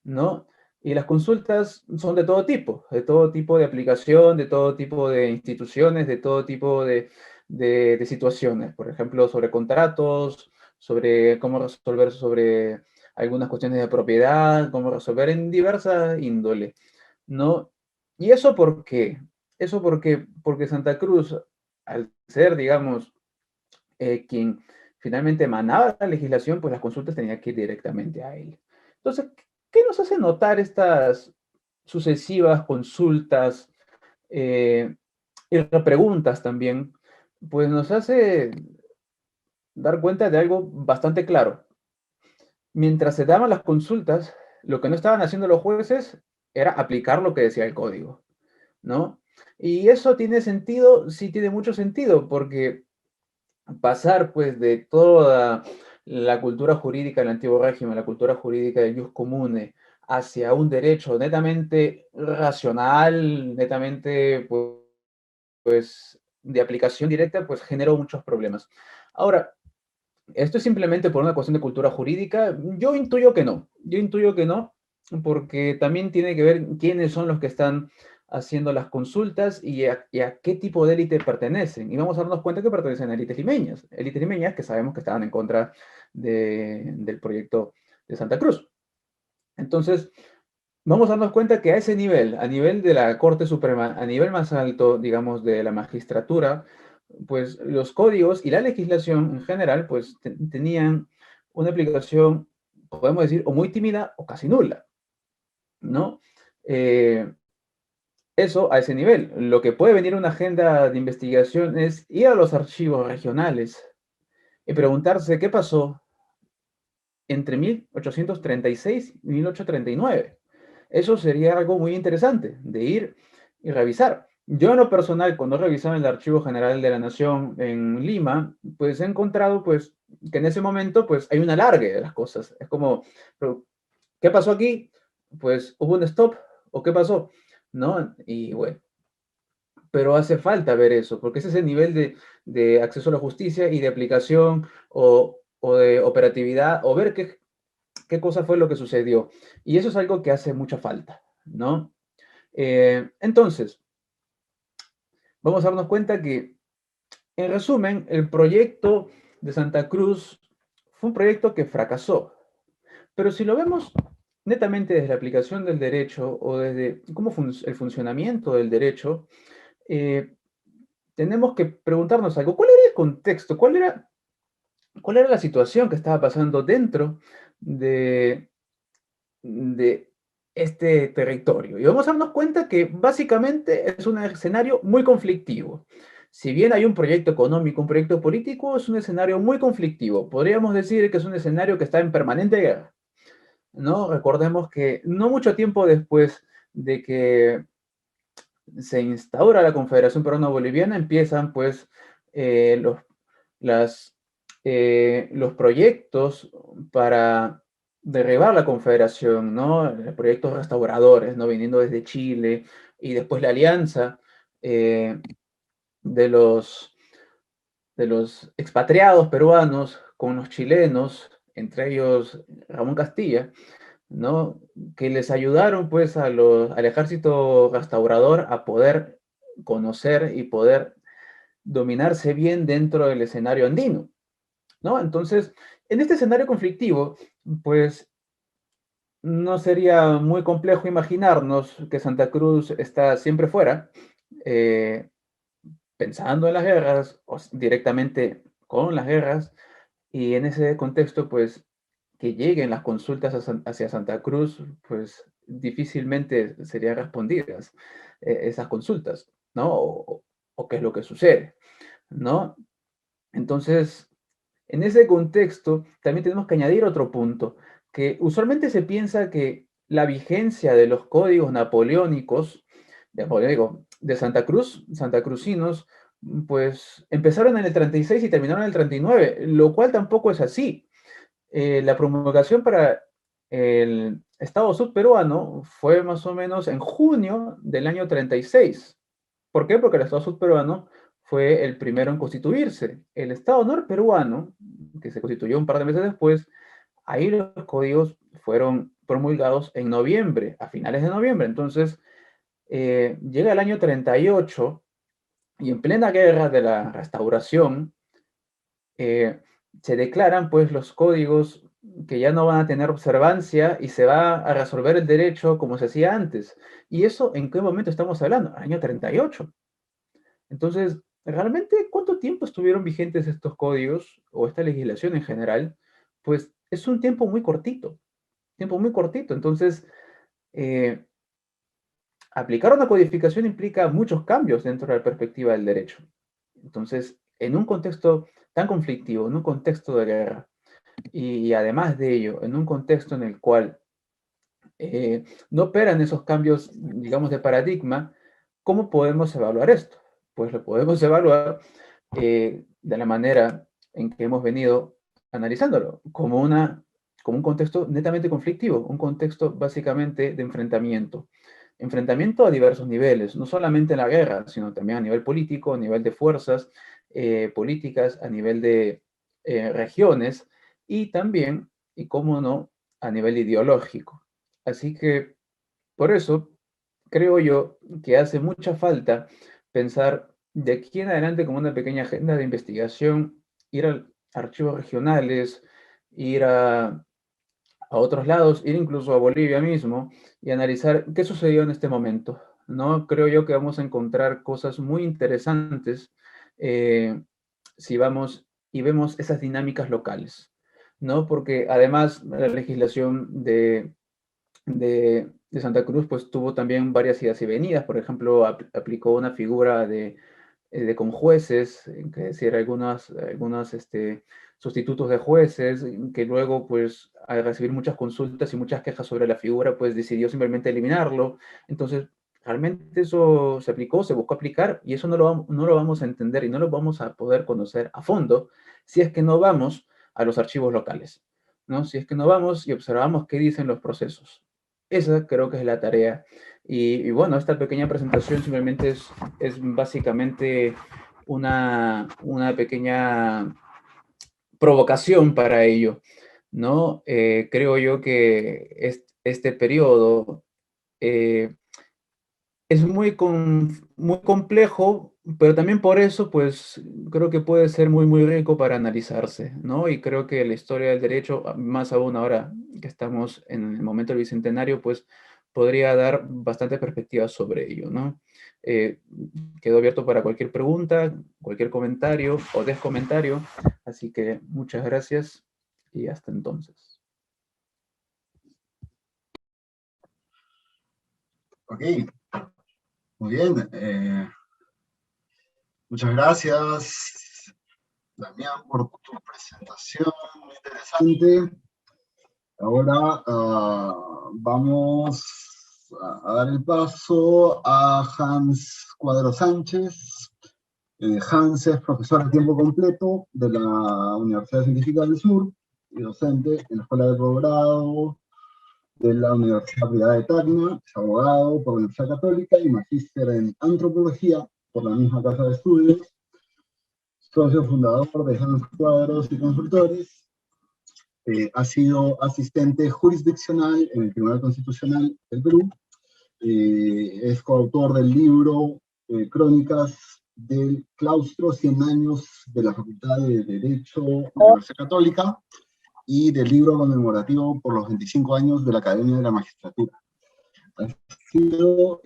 ¿no? Y las consultas son de todo tipo de aplicación, de todo tipo de instituciones, de todo tipo de situaciones. Por ejemplo, sobre contratos, sobre cómo resolver sobre algunas cuestiones de propiedad, cómo resolver en diversa índole, ¿no? ¿Y eso por qué? Eso porque Santa Cruz, al ser, digamos, quien finalmente emanaba la legislación, pues las consultas tenían que ir directamente a él. Entonces, ¿qué nos hace notar estas sucesivas consultas y repreguntas también? Pues nos hace dar cuenta de algo bastante claro. Mientras se daban las consultas, lo que no estaban haciendo los jueces era aplicar lo que decía el código, ¿no? Y eso tiene sentido, sí tiene mucho sentido, porque pasar pues de toda la cultura jurídica del antiguo régimen, la cultura jurídica del jus comune, hacia un derecho netamente racional, netamente pues, de aplicación directa, pues generó muchos problemas. Ahora, ¿esto es simplemente por una cuestión de cultura jurídica? Yo intuyo que no, porque también tiene que ver quiénes son los que están haciendo las consultas y a qué tipo de élite pertenecen. Y vamos a darnos cuenta que pertenecen a élites limeñas que sabemos que estaban en contra del proyecto de Santa Cruz. Entonces, vamos a darnos cuenta que a nivel de la Corte Suprema, a nivel más alto, digamos, de la magistratura, pues los códigos y la legislación en general, pues tenían una aplicación, podemos decir, o muy tímida o casi nula, ¿no? Eh, Eso a ese nivel. Lo que puede venir una agenda de investigación es ir a los archivos regionales y preguntarse qué pasó entre 1836 y 1839. Eso sería algo muy interesante de ir y revisar. Yo en lo personal, cuando revisaba el Archivo General de la Nación en Lima, pues he encontrado pues que en ese momento pues hay un alargue de las cosas. Es como, pero, ¿qué pasó aquí? Pues hubo un stop o qué pasó, ¿no? Y bueno, pero hace falta ver eso, porque ese es el nivel de acceso a la justicia y de aplicación o de operatividad, o ver qué cosa fue lo que sucedió. Y eso es algo que hace mucha falta, ¿no? Entonces, vamos a darnos cuenta que, en resumen, el proyecto de Santa Cruz fue un proyecto que fracasó. Pero si lo vemos netamente desde la aplicación del derecho o desde el funcionamiento del derecho, eh, tenemos que preguntarnos algo. ¿Cuál era el contexto? Cuál era la situación que estaba pasando dentro de, de este territorio? Y vamos a darnos cuenta que básicamente es un escenario muy conflictivo. Si bien hay un proyecto económico, un proyecto político, es un escenario muy conflictivo. Podríamos decir que es un escenario que está en permanente guerra, ¿no? Recordemos que no mucho tiempo después de que se instaura la Confederación Peruano-Boliviana, empiezan pues eh, los, los proyectos para derribar la Confederación, ¿no? Proyectos restauradores, ¿no? Viniendo desde Chile, y después la alianza eh, de los, de los expatriados peruanos con los chilenos, entre ellos Ramón Castilla, ¿no? Que les ayudaron pues al ejército restaurador a poder conocer y poder dominarse bien dentro del escenario andino, ¿no? Entonces, en este escenario conflictivo, pues no sería muy complejo imaginarnos que Santa Cruz está siempre fuera, eh, pensando en las guerras o directamente con las guerras, y en ese contexto, pues que lleguen las consultas hacia Santa Cruz, pues difícilmente serían respondidas esas consultas, ¿no? O qué es lo que sucede, ¿no? Entonces, en ese contexto, también tenemos que añadir otro punto, que usualmente se piensa que la vigencia de los códigos napoleónicos, de Santa Cruz, santacrucinos, pues empezaron en el 36 y terminaron en el 39, lo cual tampoco es así. La promulgación para el Estado sudperuano fue más o menos en junio del año 36. ¿Por qué? Porque el Estado sudperuano fue el primero en constituirse. El Estado norperuano, que se constituyó un par de meses después, ahí los códigos fueron promulgados en noviembre, a finales de noviembre. Entonces, llega el año 38 y en plena guerra de la restauración, eh, se declaran pues los códigos que ya no van a tener observancia y se va a resolver el derecho como se hacía antes. ¿Y eso en qué momento estamos hablando? Año 38. Entonces, realmente, ¿cuánto tiempo estuvieron vigentes estos códigos o esta legislación en general? Pues es un tiempo muy cortito, tiempo muy cortito. Entonces, eh, aplicar una codificación implica muchos cambios dentro de la perspectiva del derecho. Entonces, en un contexto tan conflictivo, en un contexto de guerra, y además de ello, en un contexto en el cual no operan esos cambios, digamos, de paradigma, ¿cómo podemos evaluar esto? Pues lo podemos evaluar de la manera en que hemos venido analizándolo, como un contexto netamente conflictivo, un contexto básicamente de enfrentamiento. Enfrentamiento a diversos niveles, no solamente en la guerra, sino también a nivel político, a nivel de fuerzas políticas, a nivel de regiones y también, y cómo no, a nivel ideológico. Así que por eso creo yo que hace mucha falta pensar de aquí en adelante como una pequeña agenda de investigación, ir a archivos regionales, ir a otros lados, ir incluso a Bolivia mismo y analizar qué sucedió en este momento, ¿no? Creo yo que vamos a encontrar cosas muy interesantes eh, si vamos y vemos esas dinámicas locales, ¿no? Porque además la legislación de Santa Cruz, pues tuvo también varias idas y venidas. Por ejemplo, aplicó una figura de conjueces, que decir, algunos sustitutos de jueces, que luego, pues, al recibir muchas consultas y muchas quejas sobre la figura, pues decidió simplemente eliminarlo. Entonces, realmente eso se aplicó, se buscó aplicar, y eso no lo vamos a entender y no lo vamos a poder conocer a fondo si es que no vamos a los archivos locales, ¿no? Si es que no vamos y observamos qué dicen los procesos. Esa creo que es la tarea. Y bueno, esta pequeña presentación simplemente es básicamente una pequeña provocación para ello, ¿no? Creo yo que este periodo eh, es muy complejo, pero también por eso, pues, creo que puede ser muy, muy rico para analizarse, ¿no? Y creo que la historia del derecho, más aún ahora que estamos en el momento del Bicentenario, pues, podría dar bastante perspectiva sobre ello, ¿no? Eh, Quedo abierto para cualquier pregunta, cualquier comentario o descomentario, así que muchas gracias y hasta entonces. Ok, muy bien. Muchas gracias, Damián, por tu presentación, muy interesante. Ahora vamos a dar el paso a Hans Cuadro Sánchez. Hans es profesor a tiempo completo de la Universidad Científica del Sur y docente en la Escuela de Posgrado de la Universidad Privada de Tacna, es abogado por la Universidad Católica y magíster en antropología por la misma casa de estudios. socio fundador de Hans Cuadros y Consultores. Ha sido asistente jurisdiccional en el Tribunal Constitucional del Perú. Es coautor del libro Crónicas del Claustro, 100 años de la Facultad de Derecho de la Universidad Católica, y del libro conmemorativo por los 25 años de la Academia de la Magistratura. Ha sido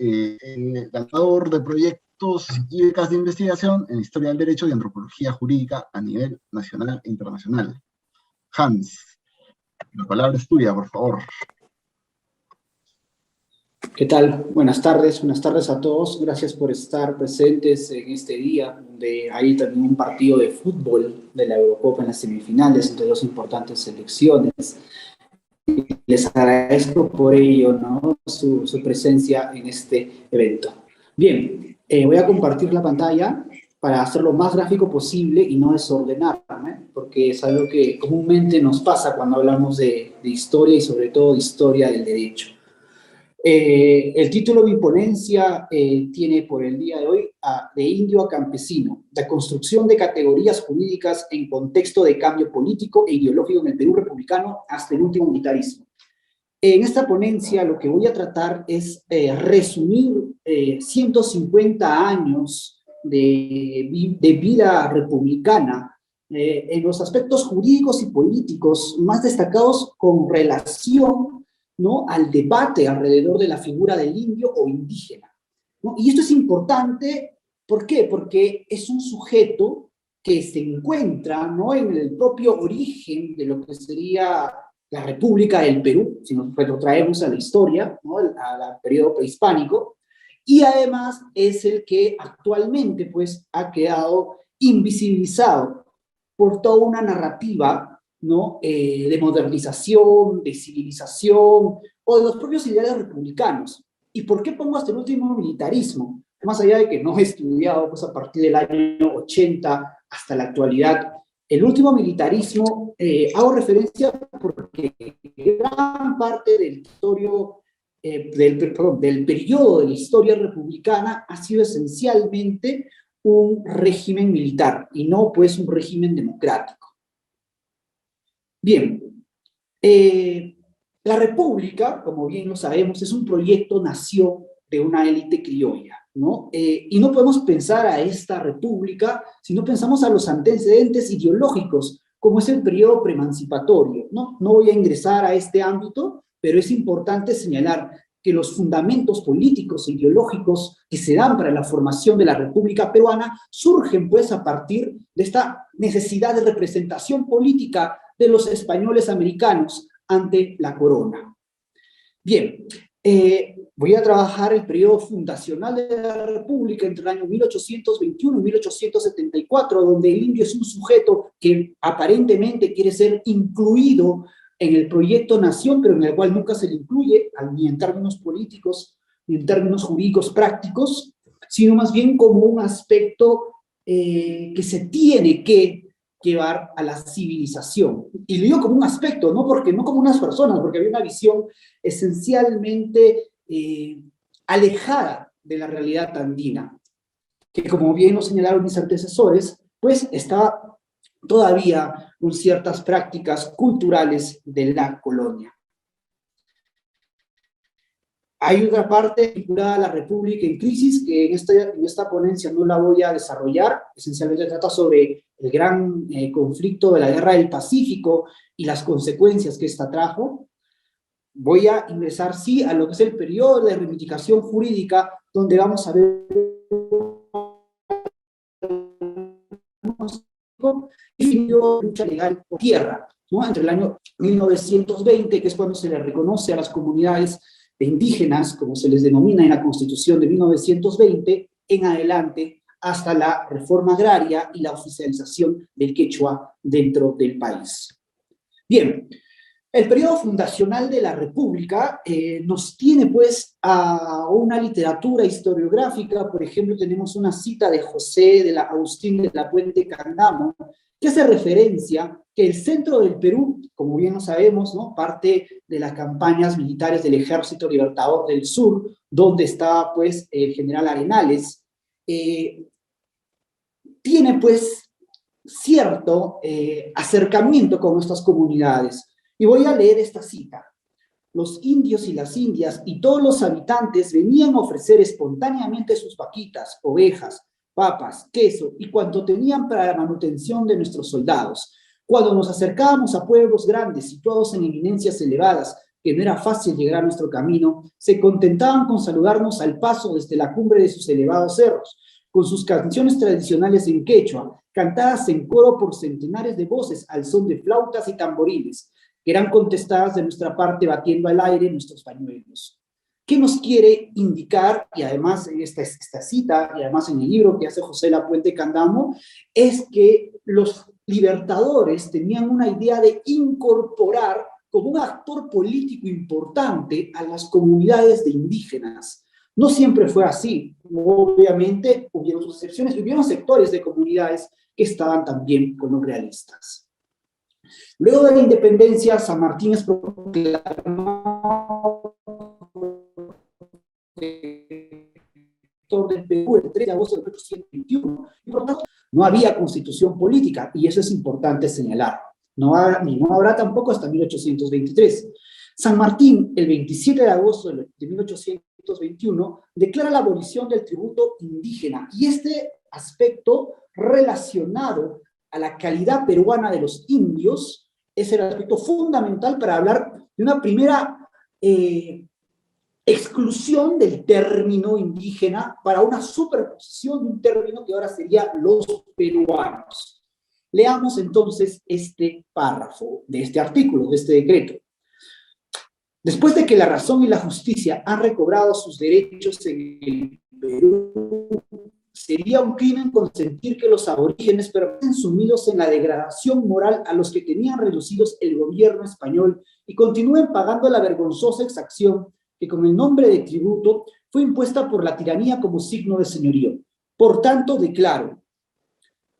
ganador de proyectos y becas de investigación en Historia del Derecho y Antropología Jurídica a nivel nacional e internacional. Hans, la palabra es tuya, por favor. ¿Qué tal? Buenas tardes a todos. Gracias por estar presentes en este día, donde hay también un partido de fútbol de la Eurocopa en las semifinales, entre dos importantes selecciones. Les agradezco por ello, ¿no? su presencia en este evento. Bien, voy a compartir la pantalla para hacerlo lo más gráfico posible y no desordenarme, porque es algo que comúnmente nos pasa cuando hablamos de historia y sobre todo de historia del derecho. El título de mi ponencia tiene por el día de hoy de indio a campesino, la construcción de categorías jurídicas en contexto de cambio político e ideológico en el Perú republicano hasta el último militarismo. En esta ponencia lo que voy a tratar es resumir 150 años de vida republicana en los aspectos jurídicos y políticos más destacados con relación, ¿no?, al debate alrededor de la figura del indio o indígena, ¿no? Y esto es importante, ¿por qué? Porque es un sujeto que se encuentra, ¿no?, en el propio origen de lo que sería la República del Perú, si nos retrotraemos a la historia, ¿no?, al periodo prehispánico, y además es el que actualmente pues ha quedado invisibilizado por toda una narrativa, ¿no?, de modernización, de civilización, o de los propios ideales republicanos. ¿Y por qué pongo hasta el último militarismo? Más allá de que no he estudiado pues, a partir del año 80 hasta la actualidad, el último militarismo, hago referencia porque gran parte del periodo de la historia republicana ha sido esencialmente un régimen militar y no pues un régimen democrático. Bien, la República, como bien lo sabemos, es un proyecto nación de una élite criolla, ¿no? Y no podemos pensar a esta República si no pensamos a los antecedentes ideológicos, como es el periodo preemancipatorio, ¿no? No voy a ingresar a este ámbito, pero es importante señalar que los fundamentos políticos e ideológicos que se dan para la formación de la República Peruana surgen pues a partir de esta necesidad de representación política de los españoles americanos ante la corona. Bien, voy a trabajar el periodo fundacional de la República entre el año 1821 y 1874, donde el indio es un sujeto que aparentemente quiere ser incluido en el proyecto nación, pero en el cual nunca se le incluye, ni en términos políticos, ni en términos jurídicos prácticos, sino más bien como un aspecto que se tiene que llevar a la civilización. Y lo digo como un aspecto, no como unas personas, porque había una visión esencialmente alejada de la realidad andina, que como bien lo señalaron mis antecesores, pues está todavía con ciertas prácticas culturales de la colonia. Hay otra parte vinculada a la República en crisis que en esta ponencia no la voy a desarrollar. Esencialmente trata sobre el gran conflicto de la Guerra del Pacífico y las consecuencias que esta trajo. Voy a ingresar, sí, a lo que es el periodo de reivindicación jurídica, donde vamos a ver lucha legal por tierra, ¿no?, entre el año 1920, que es cuando se le reconoce a las comunidades de indígenas, como se les denomina en la Constitución de 1920, en adelante, hasta la reforma agraria y la oficialización del quechua dentro del país. Bien, el periodo fundacional de la República nos tiene pues a una literatura historiográfica. Por ejemplo, tenemos una cita de Agustín de la Puente Candamo, que hace referencia que el centro del Perú, como bien lo sabemos, ¿no?, parte de las campañas militares del Ejército Libertador del Sur, donde estaba pues el general Arenales, tiene pues cierto acercamiento con estas comunidades. Y voy a leer esta cita. Los indios y las indias y todos los habitantes venían a ofrecer espontáneamente sus vaquitas, ovejas, papas, queso y cuanto tenían para la manutención de nuestros soldados. Cuando nos acercábamos a pueblos grandes situados en eminencias elevadas, que no era fácil llegar a nuestro camino, se contentaban con saludarnos al paso desde la cumbre de sus elevados cerros, con sus canciones tradicionales en quechua, cantadas en coro por centenares de voces al son de flautas y tamboriles, que eran contestadas de nuestra parte batiendo al aire nuestros pañuelos. ¿Qué nos quiere indicar? Y además en esta cita, y además en el libro que hace José Lapuente Candamo, es que los libertadores tenían una idea de incorporar como un actor político importante a las comunidades de indígenas. No siempre fue así. Obviamente hubieron sus excepciones, hubieron sectores de comunidades que estaban también con los realistas. Luego de la independencia, San Martín es proclamado del Perú el 3 de agosto de 1821, y por lo tanto no había constitución política, y eso es importante señalar. No habrá tampoco hasta 1823. San Martín, el 27 de agosto de 1821, declara la abolición del tributo indígena, y este aspecto relacionado a la calidad peruana de los indios es el aspecto fundamental para hablar de una primera exclusión del término indígena para una superposición de un término que ahora sería los peruanos. Leamos entonces este párrafo de este artículo, de este decreto. Después de que la razón y la justicia han recobrado sus derechos en el Perú, sería un crimen consentir que los aborígenes permanezcan sumidos en la degradación moral a los que tenían reducidos el gobierno español y continúen pagando la vergonzosa exacción que con el nombre de tributo fue impuesta por la tiranía como signo de señorío. Por tanto, declaro,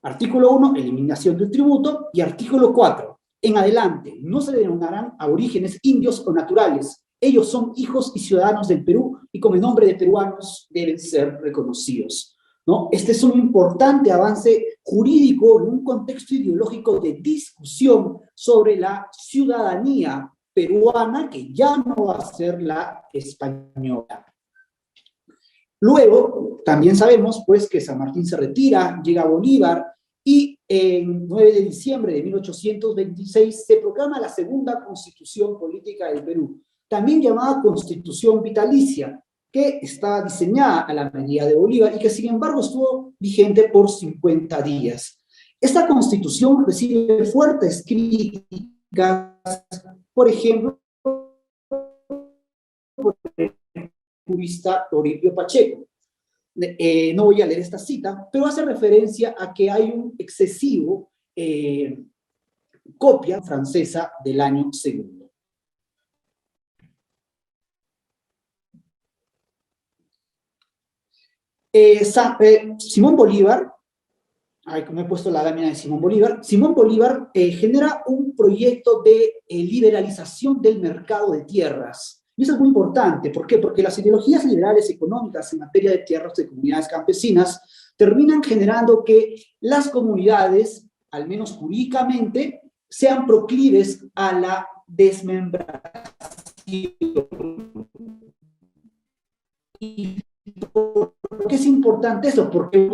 artículo 1, eliminación del tributo, y artículo 4, en adelante, no se denominarán aborígenes indios o naturales. Ellos son hijos y ciudadanos del Perú y con el nombre de peruanos deben ser reconocidos. ¿No? Este es un importante avance jurídico en un contexto ideológico de discusión sobre la ciudadanía peruana, que ya no va a ser la española. Luego, también sabemos pues, que San Martín se retira, llega Bolívar, y en 9 de diciembre de 1826 se proclama la segunda Constitución Política del Perú, también llamada Constitución Vitalicia, que está diseñada a la medida de Bolívar y que sin embargo estuvo vigente por 50 días. Esta Constitución recibe fuertes críticas, por ejemplo, por el jurista Toribio Pacheco. No voy a leer esta cita, pero hace referencia a que hay un excesivo copia francesa del año segundo. Simón Bolívar, como he puesto la lámina de Simón Bolívar genera un proyecto de liberalización del mercado de tierras. Y eso es muy importante. ¿Por qué? Porque las ideologías liberales económicas en materia de tierras de comunidades campesinas terminan generando que las comunidades, al menos jurídicamente, sean proclives a la desmembración. ¿Por qué es importante eso? Porque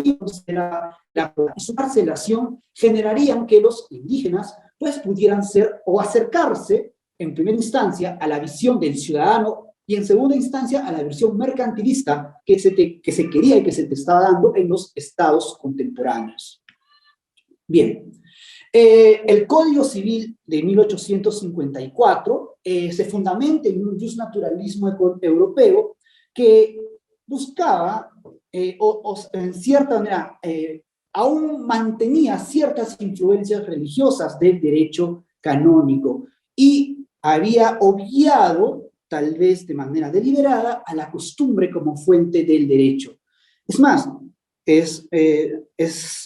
la su parcelación generarían que los indígenas pues pudieran ser o acercarse en primera instancia a la visión del ciudadano y en segunda instancia a la visión mercantilista que se quería y que se te estaba dando en los estados contemporáneos. Bien, el Código Civil de 1854 se fundamenta en un justnaturalismo europeo que buscaba, en cierta manera, aún mantenía ciertas influencias religiosas del derecho canónico y había obviado, tal vez de manera deliberada, a la costumbre como fuente del derecho. Es más, es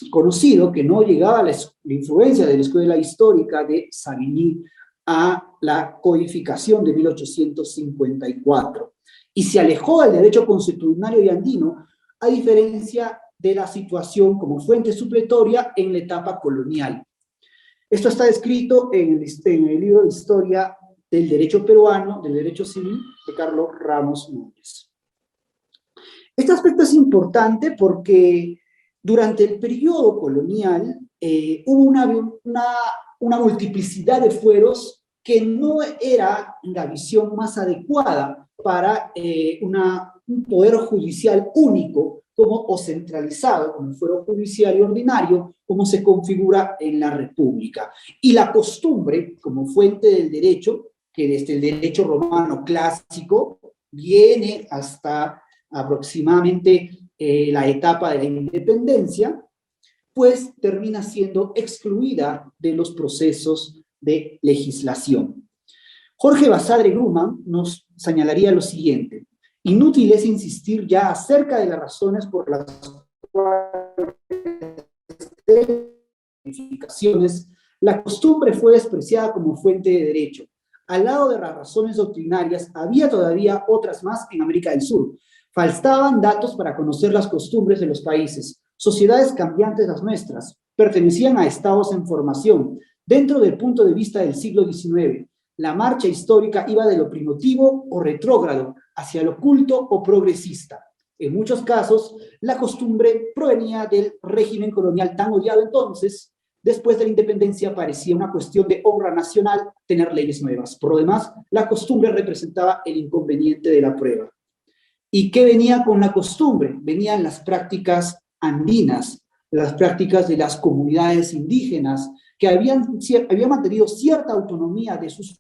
conocido que no llegaba la influencia de la escuela histórica de Savigny a la codificación de 1854 y se alejó del derecho consuetudinario y andino, a diferencia de la situación como fuente supletoria en la etapa colonial. Esto está descrito en el libro de Historia del Derecho Peruano, del Derecho Civil, de Carlos Ramos Núñez. Este aspecto es importante porque durante el periodo colonial hubo una multiplicidad de fueros que no era la visión más adecuada para un poder judicial único o centralizado, como el fuero judicial y ordinario, como se configura en la República. Y la costumbre, como fuente del derecho, que desde el derecho romano clásico viene hasta aproximadamente la etapa de la independencia, pues termina siendo excluida de los procesos de legislación. Jorge Basadre Grumman nos señalaría lo siguiente: inútil es insistir ya acerca de las razones por las cuales la costumbre fue despreciada como fuente de derecho. Al lado de las razones doctrinarias, había todavía otras más en América del Sur. Faltaban datos para conocer las costumbres de los países. Sociedades cambiantes las nuestras, pertenecían a estados en formación. Dentro del punto de vista del siglo XIX, la marcha histórica iba de lo primitivo o retrógrado hacia lo culto o progresista. En muchos casos, la costumbre provenía del régimen colonial tan odiado entonces. Después de la independencia parecía una cuestión de honra nacional tener leyes nuevas. Por lo demás, la costumbre representaba el inconveniente de la prueba. ¿Y qué venía con la costumbre? Venían las prácticas andinas, las prácticas de las comunidades indígenas, que habían mantenido cierta autonomía de sus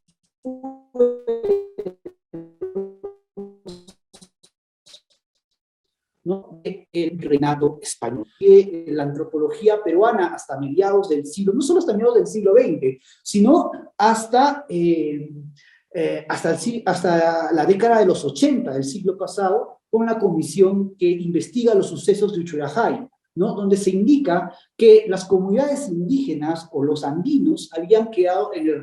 ¿no? El reinado español. La antropología peruana hasta mediados del siglo, no solo hasta mediados del siglo XX, sino hasta la década de los 80 del siglo pasado, con la comisión que investiga los sucesos de Uchurajay, ¿no? Donde se indica que las comunidades indígenas o los andinos habían quedado en el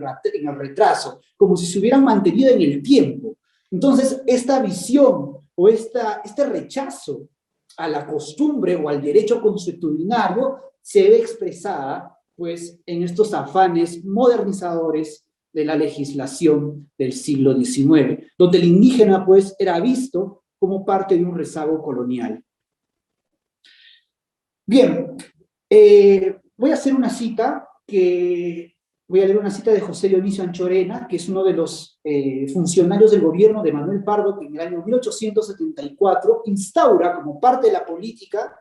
retraso, como si se hubieran mantenido en el tiempo. Entonces, esta visión o este rechazo a la costumbre o al derecho consuetudinario se ve expresada pues, en estos afanes modernizadores de la legislación del siglo XIX, donde el indígena pues, era visto como parte de un rezago colonial. Bien, voy a hacer una cita voy a leer una cita de José Dionisio Anchorena, que es uno de los funcionarios del gobierno de Manuel Pardo, que en el año 1874 instaura como parte de la política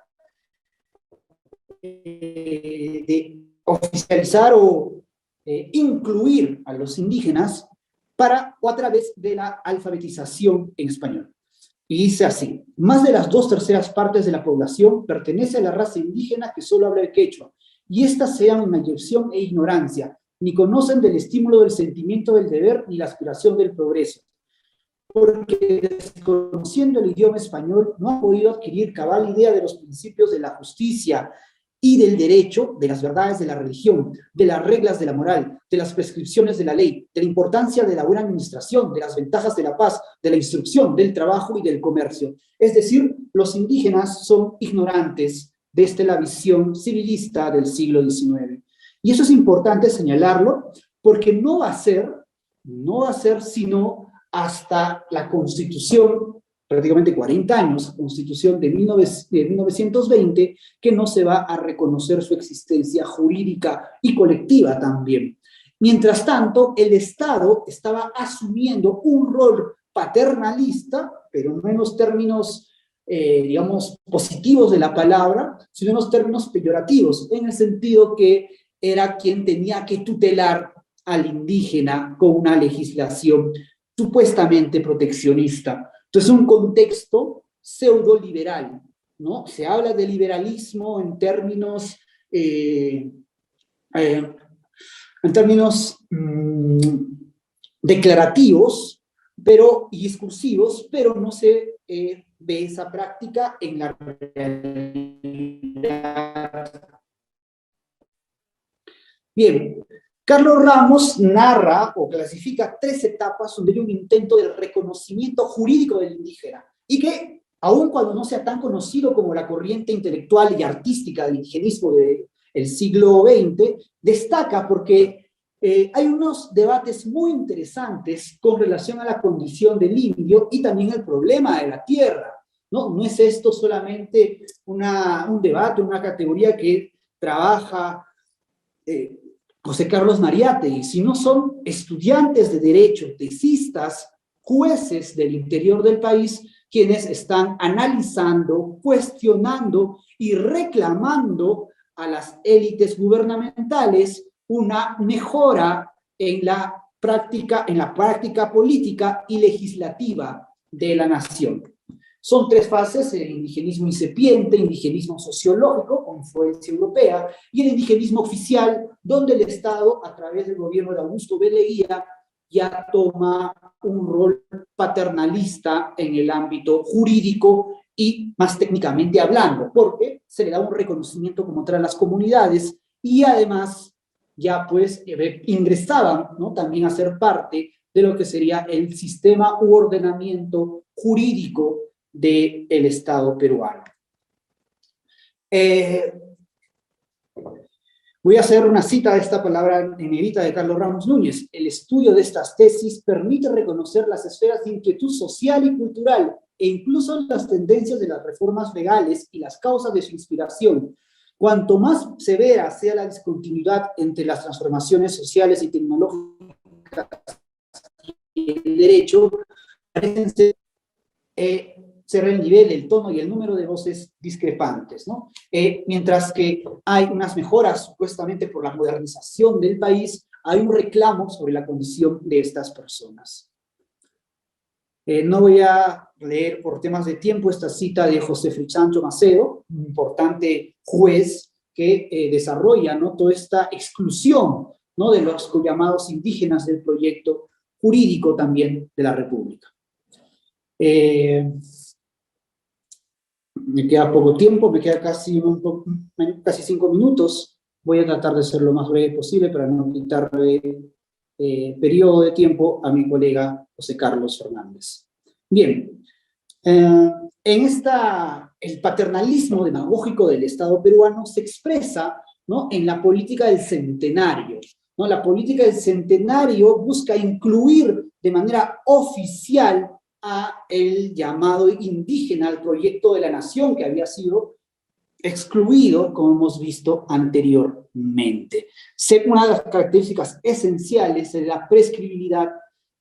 de oficializar o incluir a los indígenas o a través de la alfabetización en español. Y dice así: más de las 2/3 partes de la población pertenece a la raza indígena que solo habla el quechua, y éstas se llaman mayerción e ignorancia, ni conocen del estímulo del sentimiento del deber ni la aspiración del progreso, porque desconociendo el idioma español no han podido adquirir cabal idea de los principios de la justicia y del derecho, de las verdades de la religión, de las reglas de la moral, de las prescripciones de la ley, de la importancia de la buena administración, de las ventajas de la paz, de la instrucción, del trabajo y del comercio. Es decir, los indígenas son ignorantes desde la visión civilista del siglo XIX. Y eso es importante señalarlo, porque no va a ser sino hasta la Constitución, prácticamente 40 años, Constitución de 1920, que no se va a reconocer su existencia jurídica y colectiva también. Mientras tanto, el Estado estaba asumiendo un rol paternalista, pero no en los términos, digamos, positivos de la palabra, sino en los términos peyorativos, en el sentido que era quien tenía que tutelar al indígena con una legislación supuestamente proteccionista. Entonces, un contexto pseudo-liberal, ¿no? Se habla de liberalismo en términos declarativos y discursivos, pero no se ve esa práctica en la realidad. Bien, Carlos Ramos narra o clasifica 3 etapas donde hay un intento de reconocimiento jurídico del indígena y que aun cuando no sea tan conocido como la corriente intelectual y artística del indigenismo del siglo XX, destaca porque hay unos debates muy interesantes con relación a la condición del indio y también el problema de la tierra. No es esto solamente un debate, una categoría que trabaja José Carlos Mariátegui, sino son estudiantes de derecho, tesistas, jueces del interior del país, quienes están analizando, cuestionando y reclamando a las élites gubernamentales una mejora en la práctica política y legislativa de la nación. Son tres fases: el indigenismo incipiente, indigenismo sociológico con influencia europea, y el indigenismo oficial, donde el Estado, a través del gobierno de Augusto B. Leguía, ya toma un rol paternalista en el ámbito jurídico y más técnicamente hablando, porque se le da un reconocimiento como tal a las comunidades y además ya pues ingresaban, ¿no?, también a ser parte de lo que sería el sistema u ordenamiento jurídico del Estado peruano. Voy a hacer una cita de esta palabra negrita de Carlos Ramos Núñez. El estudio de estas tesis permite reconocer las esferas de inquietud social y cultural e incluso las tendencias de las reformas legales y las causas de su inspiración. Cuanto más severa sea la discontinuidad entre las transformaciones sociales y tecnológicas y el derecho, parecen ser el nivel, el tono y el número de voces discrepantes, ¿no? Mientras que hay unas mejoras supuestamente por la modernización del país, hay un reclamo sobre la condición de estas personas. No voy a leer por temas de tiempo esta cita de José Frichancho Macedo, un importante juez que desarrolla, ¿no?, toda esta exclusión, ¿no?, de los llamados indígenas del proyecto jurídico también de la República. Me queda poco tiempo, me queda casi 5 minutos. Voy a tratar de ser lo más breve posible para no quitarle periodo de tiempo a mi colega José Carlos Fernández. Bien, el paternalismo demagógico del Estado peruano se expresa, ¿no?, en la política del centenario, ¿no? La política del centenario busca incluir de manera oficial a el llamado indígena, al proyecto de la nación que había sido excluido, como hemos visto anteriormente. Una de las características esenciales es la prescriptibilidad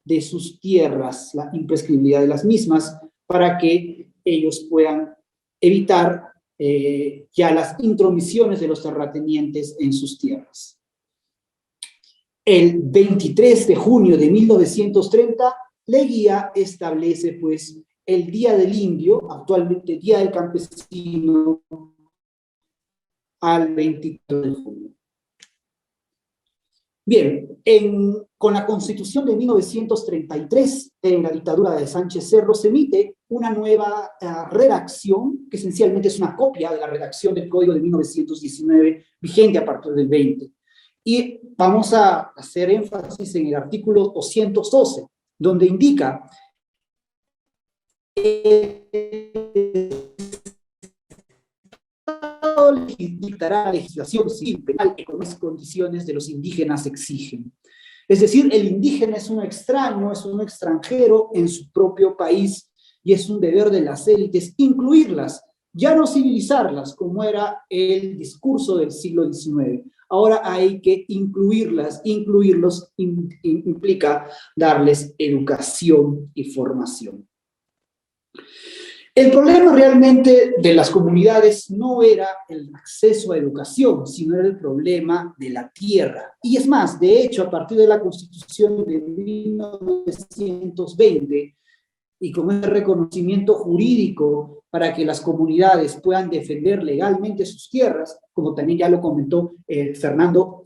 de sus tierras, la imprescriptibilidad de las mismas, para que ellos puedan evitar ya las intromisiones de los terratenientes en sus tierras. El 23 de junio de 1930, Leguía establece, pues, el Día del Indio, actualmente Día del Campesino, al 23 de junio. Bien, con la Constitución de 1933, en la dictadura de Sánchez Cerro, se emite una nueva redacción, que esencialmente es una copia de la redacción del Código de 1919, vigente a partir del 20. Y vamos a hacer énfasis en el artículo 212, donde indica dictará la legislación civil, penal, que con las condiciones de los indígenas exigen. Es decir, el indígena es un extraño, es un extranjero en su propio país, y es un deber de las élites incluirlas, ya no civilizarlas, como era el discurso del siglo XIX. Ahora hay que incluirlas. Incluirlos implica darles educación y formación. El problema realmente de las comunidades no era el acceso a educación, sino era el problema de la tierra. Y es más, de hecho, a partir de la Constitución de 1920, y con el reconocimiento jurídico para que las comunidades puedan defender legalmente sus tierras, como también ya lo comentó Fernando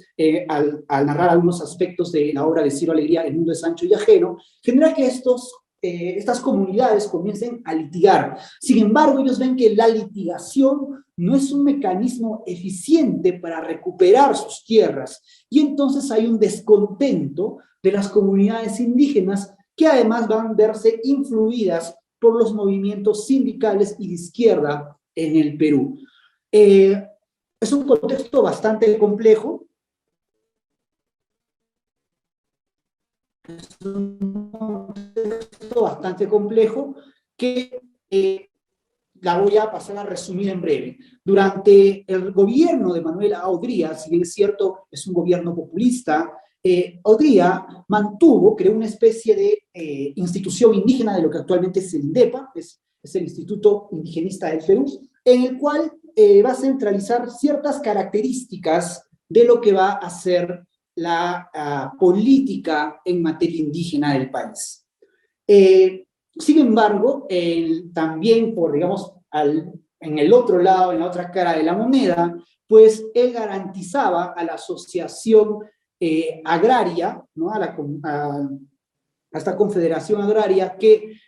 al narrar algunos aspectos de la obra de Ciro Alegría, El mundo de Sancho y Ajeno, genera que estas comunidades comiencen a litigar. Sin embargo, ellos ven que la litigación no es un mecanismo eficiente para recuperar sus tierras, y entonces hay un descontento de las comunidades indígenas, que además van a verse influidas por los movimientos sindicales y de izquierda en el Perú. Es un contexto bastante complejo. Es un contexto bastante complejo que la voy a pasar a resumir en breve. Durante el gobierno de Manuel A. Odría, si bien es cierto, es un gobierno populista, Odría creó una especie de institución indígena de lo que actualmente es el INDEPA, es el Instituto Indigenista del Perú, en el cual va a centralizar ciertas características de lo que va a ser la política en materia indígena del país. Sin embargo, también digamos, en el otro lado, en la otra cara de la moneda, pues él garantizaba a la asociación agraria, ¿no? a esta confederación agraria, que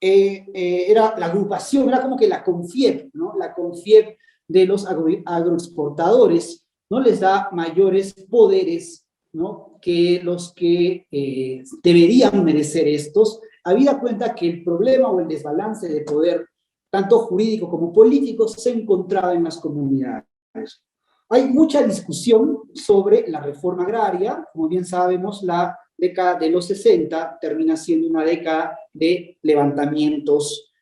era la agrupación, era como que la CONFIEP, ¿no? La CONFIEP de los agroexportadores, ¿no? Les da mayores poderes, ¿no? Que los que deberían merecer estos, habida cuenta que el problema o el desbalance de poder, tanto jurídico como político, se encontraba en las comunidades. Hay mucha discusión sobre la reforma agraria. Como bien sabemos, la década de los 60 termina siendo una década de levantamientos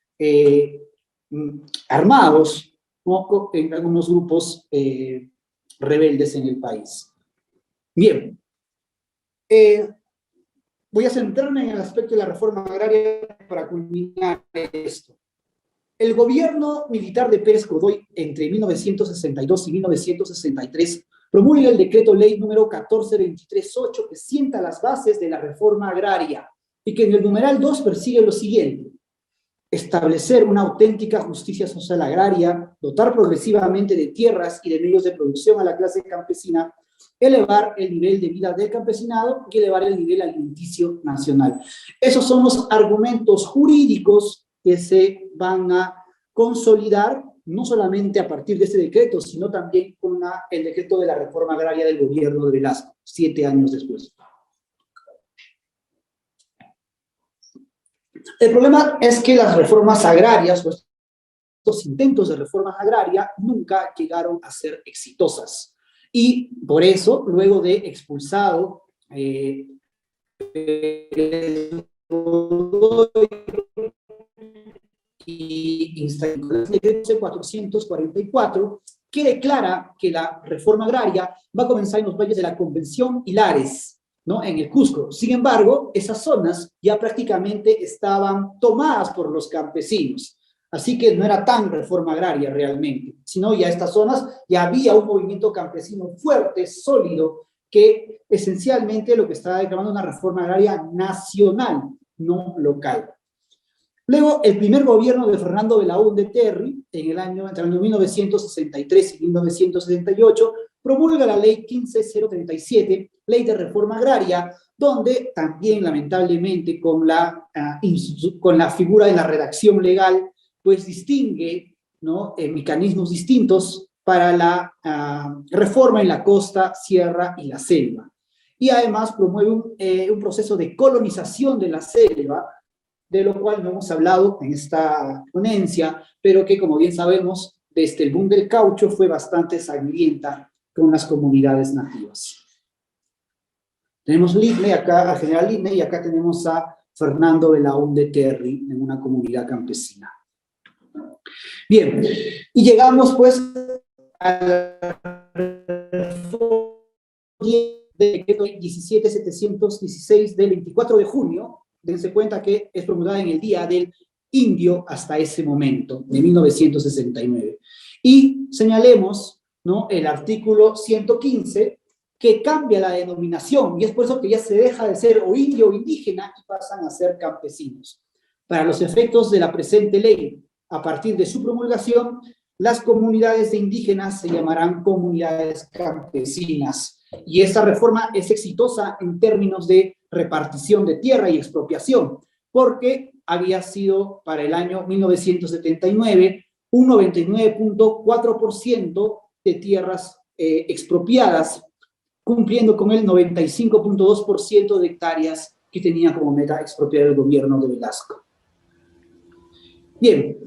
armados, ¿no? En algunos grupos rebeldes en el país. Bien. Voy a centrarme en el aspecto de la reforma agraria para culminar esto. El gobierno militar de Pérez Godoy, entre 1962 y 1963, promulga el decreto ley número 1423-8, que sienta las bases de la reforma agraria y que en el numeral 2 persigue lo siguiente: establecer una auténtica justicia social agraria, dotar progresivamente de tierras y de medios de producción a la clase campesina, elevar el nivel de vida del campesinado y elevar el nivel alimenticio nacional. Esos son los argumentos jurídicos que se van a consolidar no solamente a partir de este decreto, sino también con el decreto de la reforma agraria del gobierno de Velasco, 7 años después. El problema es que las reformas agrarias, o estos intentos de reforma agraria, nunca llegaron a ser exitosas. Y por eso, luego de expulsado y instaló el decreto 444, que declara que la reforma agraria va a comenzar en los valles de la Convención y Lares, ¿no? En el Cusco. Sin embargo, esas zonas ya prácticamente estaban tomadas por los campesinos. Así que no era tan reforma agraria realmente, sino ya estas zonas ya había un movimiento campesino fuerte, sólido, que esencialmente lo que estaba reclamando una reforma agraria nacional, no local. Luego, el primer gobierno de Fernando Belaúnde Terry, entre el año 1963 y 1978, promulga la ley 15037, ley de reforma agraria, donde también, lamentablemente, con la figura de la redacción legal, pues distingue, ¿no?, mecanismos distintos para la reforma en la costa, sierra y la selva. Y además promueve un proceso de colonización de la selva, de lo cual no hemos hablado en esta ponencia, pero que, como bien sabemos, desde el boom del caucho fue bastante sangrienta con las comunidades nativas. Tenemos Lidney acá, a General Lidney, y acá tenemos a Fernando Belaúnde Terry en una comunidad campesina. Bien, y llegamos pues a la decreto 17716 del 24 de junio, dense cuenta que es promulgada en el Día del Indio hasta ese momento, de 1969. Y señalemos, ¿no?, el artículo 115, que cambia la denominación, y es por eso que ya se deja de ser o indio o indígena y pasan a ser campesinos. Para los efectos de la presente ley, a partir de su promulgación, las comunidades de indígenas se llamarán comunidades campesinas. Y esta reforma es exitosa en términos de repartición de tierra y expropiación, porque había sido para el año 1979 un 99.4% de tierras expropiadas, cumpliendo con el 95.2% de hectáreas que tenía como meta expropiar el gobierno de Velasco. Bien,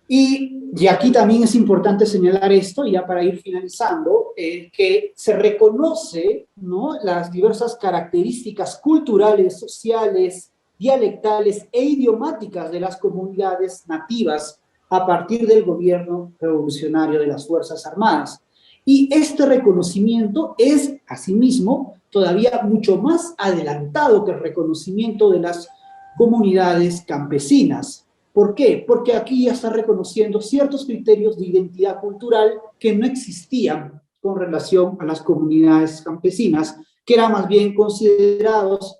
y aquí también es importante señalar esto, ya para ir finalizando, que se reconoce, ¿no?, las diversas características culturales, sociales, dialectales e idiomáticas de las comunidades nativas a partir del gobierno revolucionario de las Fuerzas Armadas. Y este reconocimiento es, asimismo, todavía mucho más adelantado que el reconocimiento de las comunidades campesinas. ¿Por qué? Porque aquí ya está reconociendo ciertos criterios de identidad cultural que no existían con relación a las comunidades campesinas, que eran más bien considerados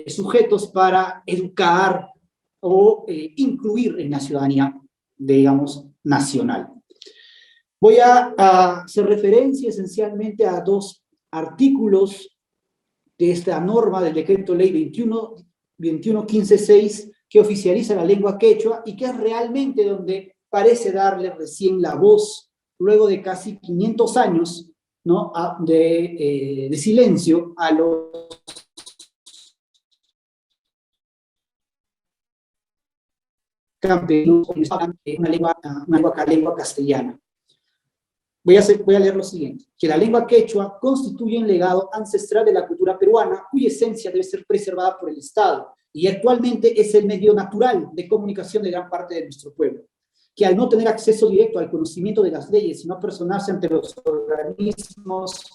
sujetos para educar o incluir en la ciudadanía, digamos, nacional. Voy a hacer referencia esencialmente a dos artículos de esta norma del Decreto Ley 21.15.6, que oficializa la lengua quechua y que es realmente donde parece darle recién la voz, luego de casi 500 años, ¿no?, de silencio a los campesinos, una lengua castellana. Voy a leer lo siguiente, que la lengua quechua constituye un legado ancestral de la cultura peruana, cuya esencia debe ser preservada por el Estado, y actualmente es el medio natural de comunicación de gran parte de nuestro pueblo, que al no tener acceso directo al conocimiento de las leyes, sino personarse ante los organismos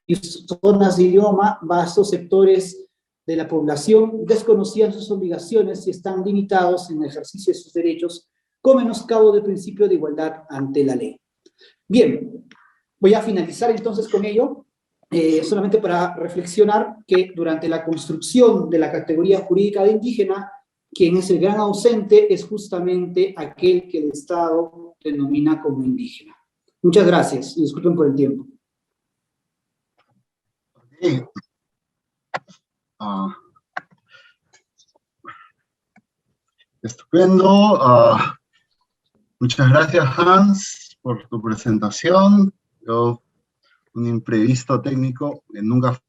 y zonas de idioma, vastos sectores de la población desconocían sus obligaciones y están limitados en el ejercicio de sus derechos, con menoscabo del principio de igualdad ante la ley. Bien, voy a finalizar entonces con ello, solamente para reflexionar que durante la construcción de la categoría jurídica de indígena, quien es el gran ausente es justamente aquel que el Estado denomina como indígena. Muchas gracias, y disculpen por el tiempo. Okay. Estupendo. Muchas gracias, Hans, por tu presentación. Un imprevisto técnico que nunca...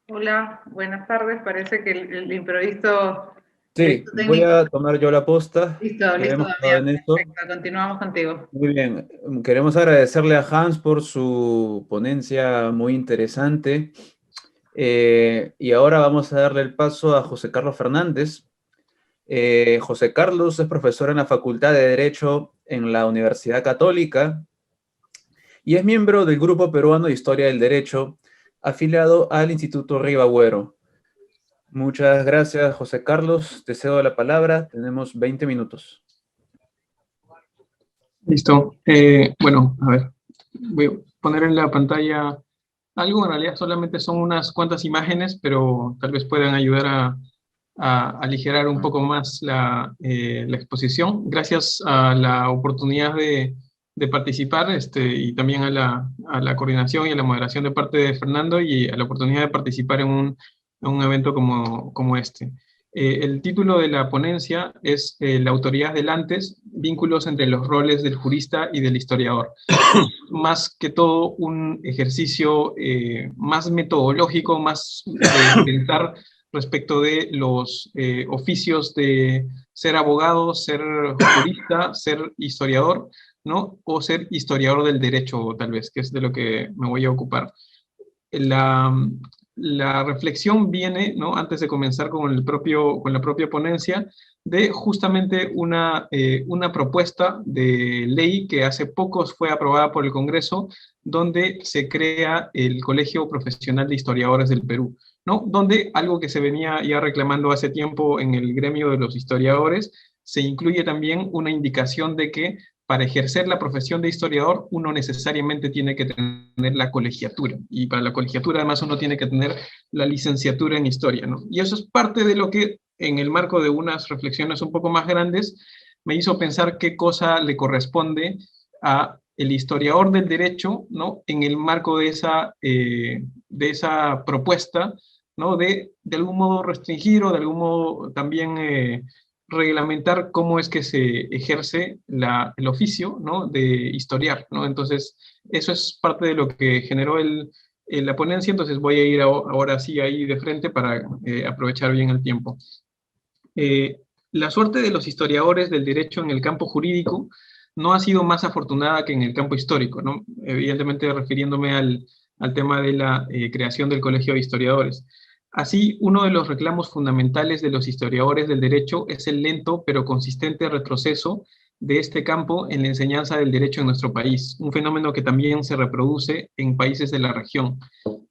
Hola, buenas tardes. Parece que el imprevisto... Sí, voy a tomar yo la posta. Listo, Damián. Perfecto, continuamos contigo. Muy bien, queremos agradecerle a Hans por su ponencia muy interesante. Y ahora vamos a darle el paso a José Carlos Fernández. José Carlos es profesor en la Facultad de Derecho en la Universidad Católica y es miembro del Grupo Peruano de Historia del Derecho, afiliado al Instituto Ribagüero. Muchas gracias, José Carlos. Te cedo la palabra. Tenemos 20 minutos. Listo. Bueno, a ver. Voy a poner en la pantalla algo. En realidad solamente son unas cuantas imágenes, pero tal vez puedan ayudar a aligerar un poco más la exposición. Gracias a la oportunidad de participar y también a la coordinación y a la moderación de parte de Fernando y a la oportunidad de participar en un evento como este. El título de la ponencia es La autoridad del antes, vínculos entre los roles del jurista y del historiador. Más que todo un ejercicio más metodológico, más de pensar respecto de los oficios de ser abogado, ser jurista, ser historiador, ¿no? O ser historiador del derecho, tal vez, que es de lo que me voy a ocupar. La reflexión viene, ¿no?, antes de comenzar con la propia ponencia, de justamente una propuesta de ley que hace poco fue aprobada por el Congreso, donde se crea el Colegio Profesional de Historiadores del Perú, ¿no? Donde algo que se venía ya reclamando hace tiempo en el gremio de los historiadores, se incluye también una indicación de que para ejercer la profesión de historiador, uno necesariamente tiene que tener la colegiatura. Y para la colegiatura, además, uno tiene que tener la licenciatura en historia, ¿no? Y eso es parte de lo que, en el marco de unas reflexiones un poco más grandes, me hizo pensar qué cosa le corresponde a el historiador del derecho, ¿no?, en el marco de esa propuesta ¿no? De algún modo restringir o de algún modo también reglamentar cómo es que se ejerce el oficio, ¿no? De historiar, ¿no? Entonces, eso es parte de lo que generó la ponencia, entonces voy a ir ahora sí ahí de frente para aprovechar bien el tiempo. La suerte de los historiadores del derecho en el campo jurídico no ha sido más afortunada que en el campo histórico, ¿no? Evidentemente refiriéndome al tema de la creación del Colegio de Historiadores. Así, uno de los reclamos fundamentales de los historiadores del derecho es el lento pero consistente retroceso de este campo en la enseñanza del derecho en nuestro país, un fenómeno que también se reproduce en países de la región.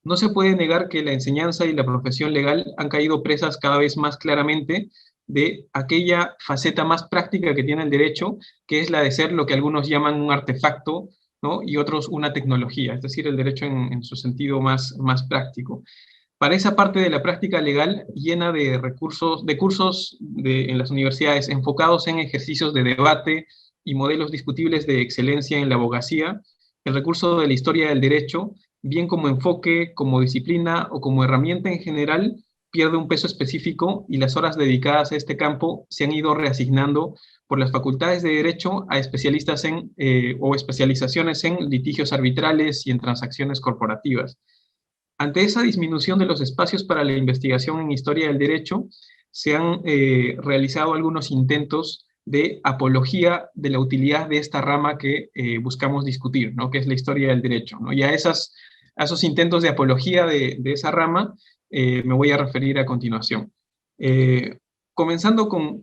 No se puede negar que la enseñanza y la profesión legal han caído presas cada vez más claramente de aquella faceta más práctica que tiene el derecho, que es la de ser lo que algunos llaman un artefacto, ¿no? Y otros una tecnología, es decir, el derecho en su sentido más práctico. Para esa parte de la práctica legal llena de cursos en las universidades enfocados en ejercicios de debate y modelos discutibles de excelencia en la abogacía, el recurso de la historia del derecho, bien como enfoque, como disciplina o como herramienta en general, pierde un peso específico y las horas dedicadas a este campo se han ido reasignando por las facultades de derecho a especialistas o especializaciones en litigios arbitrales y en transacciones corporativas. Ante esa disminución de los espacios para la investigación en historia del derecho, se han realizado algunos intentos de apología de la utilidad de esta rama que buscamos discutir, ¿no? Que es la historia del derecho, ¿no? Y a esos intentos de apología de esa rama me voy a referir a continuación. Comenzando con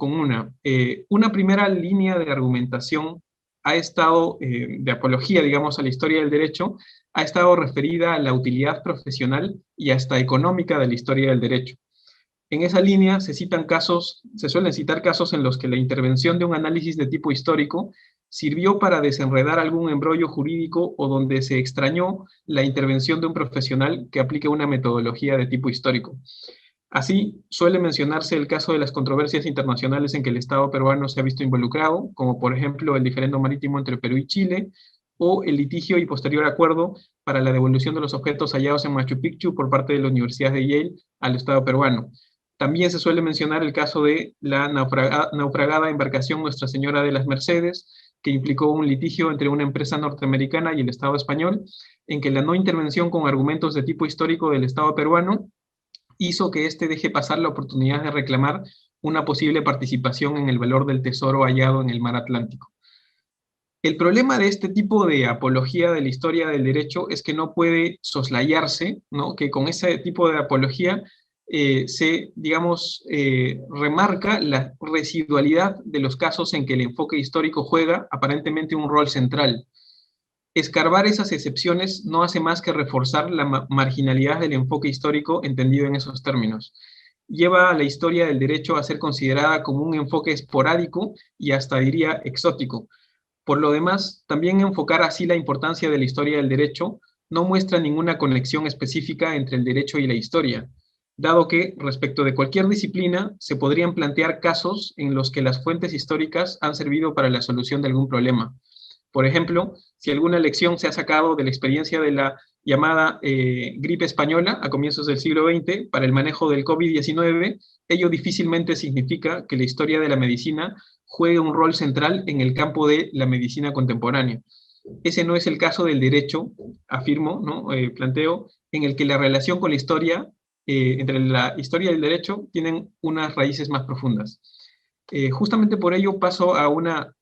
una primera línea de argumentación ha estado, de apología, digamos, a la historia del derecho, ha estado referida a la utilidad profesional y hasta económica de la historia del derecho. En esa línea se suelen citar casos en los que la intervención de un análisis de tipo histórico sirvió para desenredar algún embrollo jurídico o donde se extrañó la intervención de un profesional que aplique una metodología de tipo histórico. Así, suele mencionarse el caso de las controversias internacionales en que el Estado peruano se ha visto involucrado, como por ejemplo el diferendo marítimo entre Perú y Chile, o el litigio y posterior acuerdo para la devolución de los objetos hallados en Machu Picchu por parte de la Universidad de Yale al Estado peruano. También se suele mencionar el caso de la naufragada embarcación Nuestra Señora de las Mercedes, que implicó un litigio entre una empresa norteamericana y el Estado español, en que la no intervención con argumentos de tipo histórico del Estado peruano hizo que éste deje pasar la oportunidad de reclamar una posible participación en el valor del tesoro hallado en el mar Atlántico. El problema de este tipo de apología de la historia del derecho es que no puede soslayarse, ¿no? Que con ese tipo de apología remarca la residualidad de los casos en que el enfoque histórico juega aparentemente un rol central. Escarbar esas excepciones no hace más que reforzar la marginalidad del enfoque histórico entendido en esos términos. Lleva a la historia del derecho a ser considerada como un enfoque esporádico y hasta diría exótico. Por lo demás, también enfocar así la importancia de la historia del derecho no muestra ninguna conexión específica entre el derecho y la historia, dado que, respecto de cualquier disciplina, se podrían plantear casos en los que las fuentes históricas han servido para la solución de algún problema. Por ejemplo, si alguna lección se ha sacado de la experiencia de la llamada gripe española a comienzos del siglo XX para el manejo del COVID-19, ello difícilmente significa que la historia de la medicina juegue un rol central en el campo de la medicina contemporánea. Ese no es el caso del derecho, afirmo, ¿no? Planteo, en el que la relación con la historia, entre la historia y el derecho, tienen unas raíces más profundas. Justamente por ello paso a una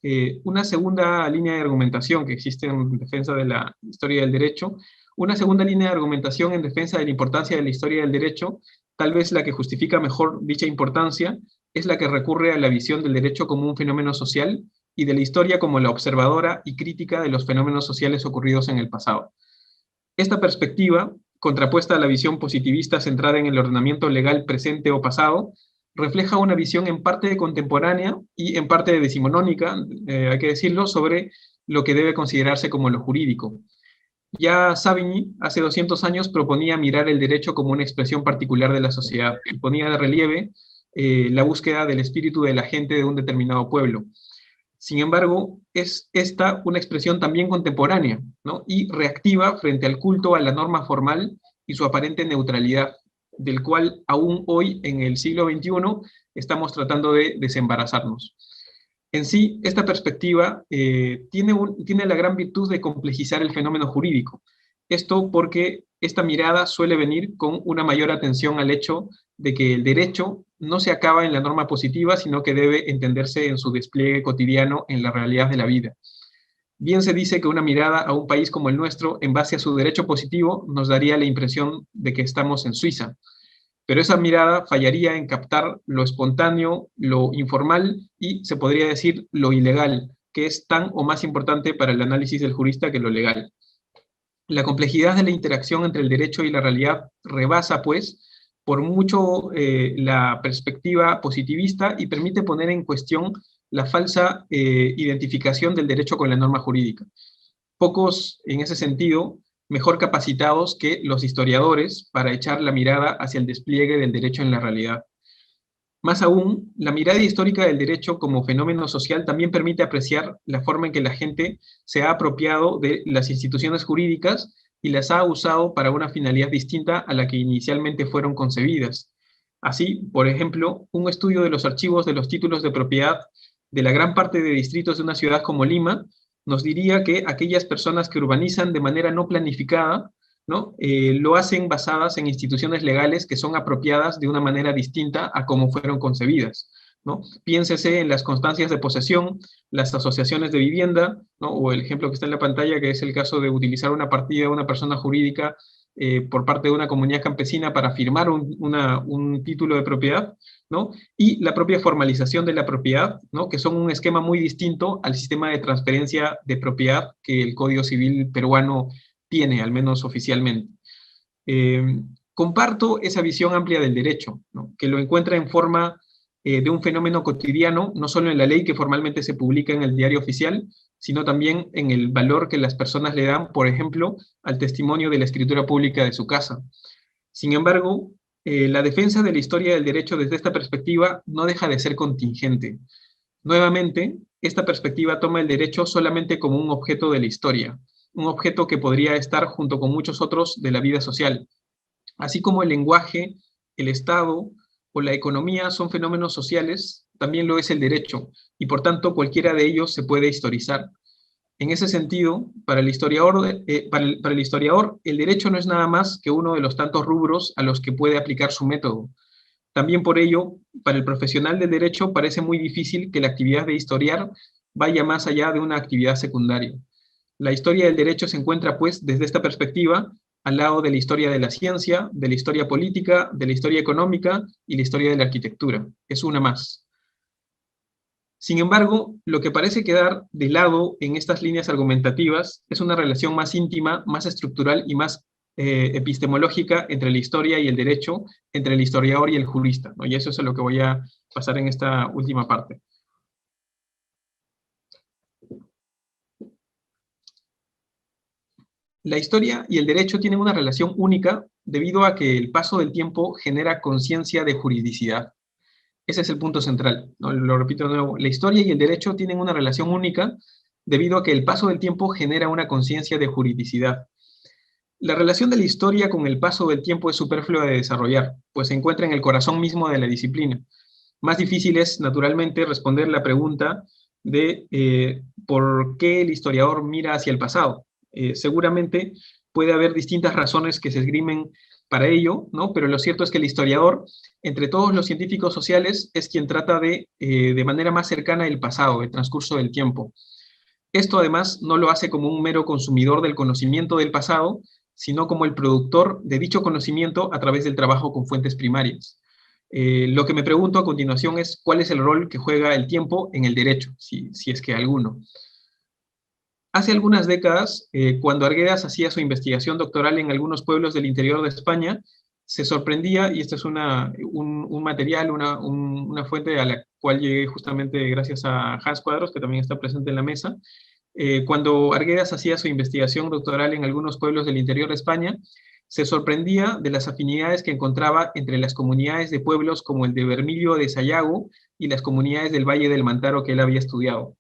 segunda línea de argumentación que existe en defensa de la historia del derecho, una segunda línea de argumentación en defensa de la importancia de la historia del derecho, tal vez la que justifica mejor dicha importancia, es la que recurre a la visión del derecho como un fenómeno social y de la historia como la observadora y crítica de los fenómenos sociales ocurridos en el pasado. Esta perspectiva, contrapuesta a la visión positivista centrada en el ordenamiento legal presente o pasado, refleja una visión en parte contemporánea y en parte decimonónica, hay que decirlo, sobre lo que debe considerarse como lo jurídico. Ya Savigny, hace 200 años, proponía mirar el derecho como una expresión particular de la sociedad y ponía de relieve la búsqueda del espíritu de la gente de un determinado pueblo. Sin embargo, es esta una expresión también contemporánea, ¿no? Y reactiva frente al culto a la norma formal y su aparente neutralidad, del cual aún hoy, en el siglo XXI, estamos tratando de desembarazarnos. En sí, esta perspectiva tiene la gran virtud de complejizar el fenómeno jurídico. Esto porque esta mirada suele venir con una mayor atención al hecho de que el derecho no se acaba en la norma positiva, sino que debe entenderse en su despliegue cotidiano en la realidad de la vida. Bien se dice que una mirada a un país como el nuestro, en base a su derecho positivo, nos daría la impresión de que estamos en Suiza. Pero esa mirada fallaría en captar lo espontáneo, lo informal y, se podría decir, lo ilegal, que es tan o más importante para el análisis del jurista que lo legal. La complejidad de la interacción entre el derecho y la realidad rebasa, pues, por mucho la perspectiva positivista y permite poner en cuestión la falsa identificación del derecho con la norma jurídica. Pocos, en ese sentido, mejor capacitados que los historiadores para echar la mirada hacia el despliegue del derecho en la realidad. Más aún, la mirada histórica del derecho como fenómeno social también permite apreciar la forma en que la gente se ha apropiado de las instituciones jurídicas y las ha usado para una finalidad distinta a la que inicialmente fueron concebidas. Así, por ejemplo, un estudio de los archivos de los títulos de propiedad de la gran parte de distritos de una ciudad como Lima nos diría que aquellas personas que urbanizan de manera no planificada, ¿no? Lo hacen basadas en instituciones legales que son apropiadas de una manera distinta a cómo fueron concebidas, ¿no? Piénsese en las constancias de posesión, las asociaciones de vivienda, ¿no? O el ejemplo que está en la pantalla, que es el caso de utilizar una partida de una persona jurídica por parte de una comunidad campesina para firmar un título de propiedad, ¿no? Y la propia formalización de la propiedad, ¿no? Que son un esquema muy distinto al sistema de transferencia de propiedad que el Código Civil peruano tiene, al menos oficialmente. Comparto esa visión amplia del derecho, ¿no? Que lo encuentra en forma de un fenómeno cotidiano, no solo en la ley que formalmente se publica en el diario oficial, sino también en el valor que las personas le dan, por ejemplo, al testimonio de la escritura pública de su casa. Sin embargo, la defensa de la historia del derecho desde esta perspectiva no deja de ser contingente. Nuevamente, esta perspectiva toma el derecho solamente como un objeto de la historia, un objeto que podría estar junto con muchos otros de la vida social. Así como el lenguaje, el Estado o la economía son fenómenos sociales, también lo es el derecho, y por tanto cualquiera de ellos se puede historizar. En ese sentido, para el historiador, el derecho no es nada más que uno de los tantos rubros a los que puede aplicar su método. También por ello, para el profesional del derecho parece muy difícil que la actividad de historiar vaya más allá de una actividad secundaria. La historia del derecho se encuentra, pues, desde esta perspectiva, al lado de la historia de la ciencia, de la historia política, de la historia económica y la historia de la arquitectura. Es una más. Sin embargo, lo que parece quedar de lado en estas líneas argumentativas es una relación más íntima, más estructural y más epistemológica entre la historia y el derecho, entre el historiador y el jurista, ¿no? Y eso es a lo que voy a pasar en esta última parte. La historia y el derecho tienen una relación única debido a que el paso del tiempo genera conciencia de juridicidad. Ese es el punto central, ¿no? Lo repito de nuevo. La historia y el derecho tienen una relación única debido a que el paso del tiempo genera una conciencia de juridicidad. La relación de la historia con el paso del tiempo es superflua de desarrollar, pues se encuentra en el corazón mismo de la disciplina. Más difícil es, naturalmente, responder la pregunta de por qué el historiador mira hacia el pasado. Seguramente puede haber distintas razones que se esgrimen para ello, ¿no? Pero lo cierto es que el historiador, entre todos los científicos sociales, es quien trata de manera más cercana el pasado, el transcurso del tiempo. Esto además no lo hace como un mero consumidor del conocimiento del pasado, sino como el productor de dicho conocimiento a través del trabajo con fuentes primarias. Lo que me pregunto a continuación es cuál es el rol que juega el tiempo en el derecho, si es que alguno. Hace algunas décadas, cuando Arguedas hacía su investigación doctoral en algunos pueblos del interior de España, se sorprendía, y este es un material, una fuente a la cual llegué justamente gracias a Hans Cuadros, que también está presente en la mesa. Cuando Arguedas hacía su investigación doctoral en algunos pueblos del interior de España, se sorprendía de las afinidades que encontraba entre las comunidades de pueblos como el de Bermillo de Sayago y las comunidades del Valle del Mantaro que él había estudiado.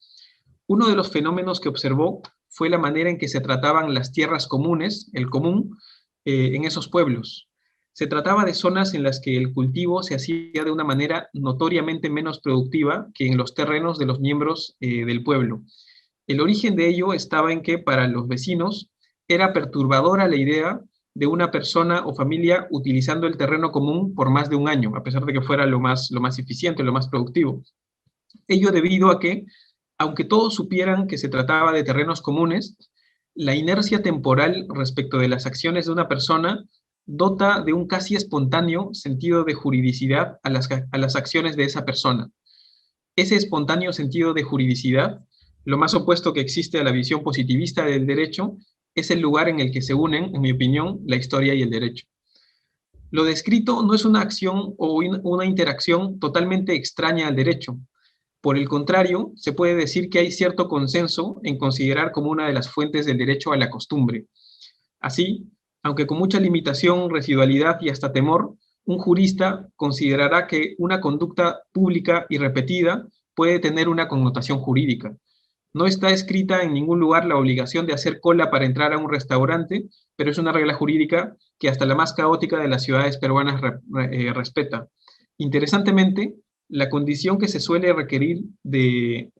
Uno de los fenómenos que observó fue la manera en que se trataban las tierras comunes, el común, en esos pueblos. Se trataba de zonas en las que el cultivo se hacía de una manera notoriamente menos productiva que en los terrenos de los miembros del pueblo. El origen de ello estaba en que para los vecinos era perturbadora la idea de una persona o familia utilizando el terreno común por más de un año, a pesar de que fuera lo más eficiente, lo más productivo. Ello debido a que, aunque todos supieran que se trataba de terrenos comunes, la inercia temporal respecto de las acciones de una persona dota de un casi espontáneo sentido de juridicidad a las acciones de esa persona. Ese espontáneo sentido de juridicidad, lo más opuesto que existe a la visión positivista del derecho, es el lugar en el que se unen, en mi opinión, la historia y el derecho. Lo descrito no es una acción o una interacción totalmente extraña al derecho. Por el contrario, se puede decir que hay cierto consenso en considerar como una de las fuentes del derecho a la costumbre. Así, aunque con mucha limitación, residualidad y hasta temor, un jurista considerará que una conducta pública y repetida puede tener una connotación jurídica. No está escrita en ningún lugar la obligación de hacer cola para entrar a un restaurante, pero es una regla jurídica que hasta la más caótica de las ciudades peruanas respeta. Interesantemente, la condición que se suele requerir de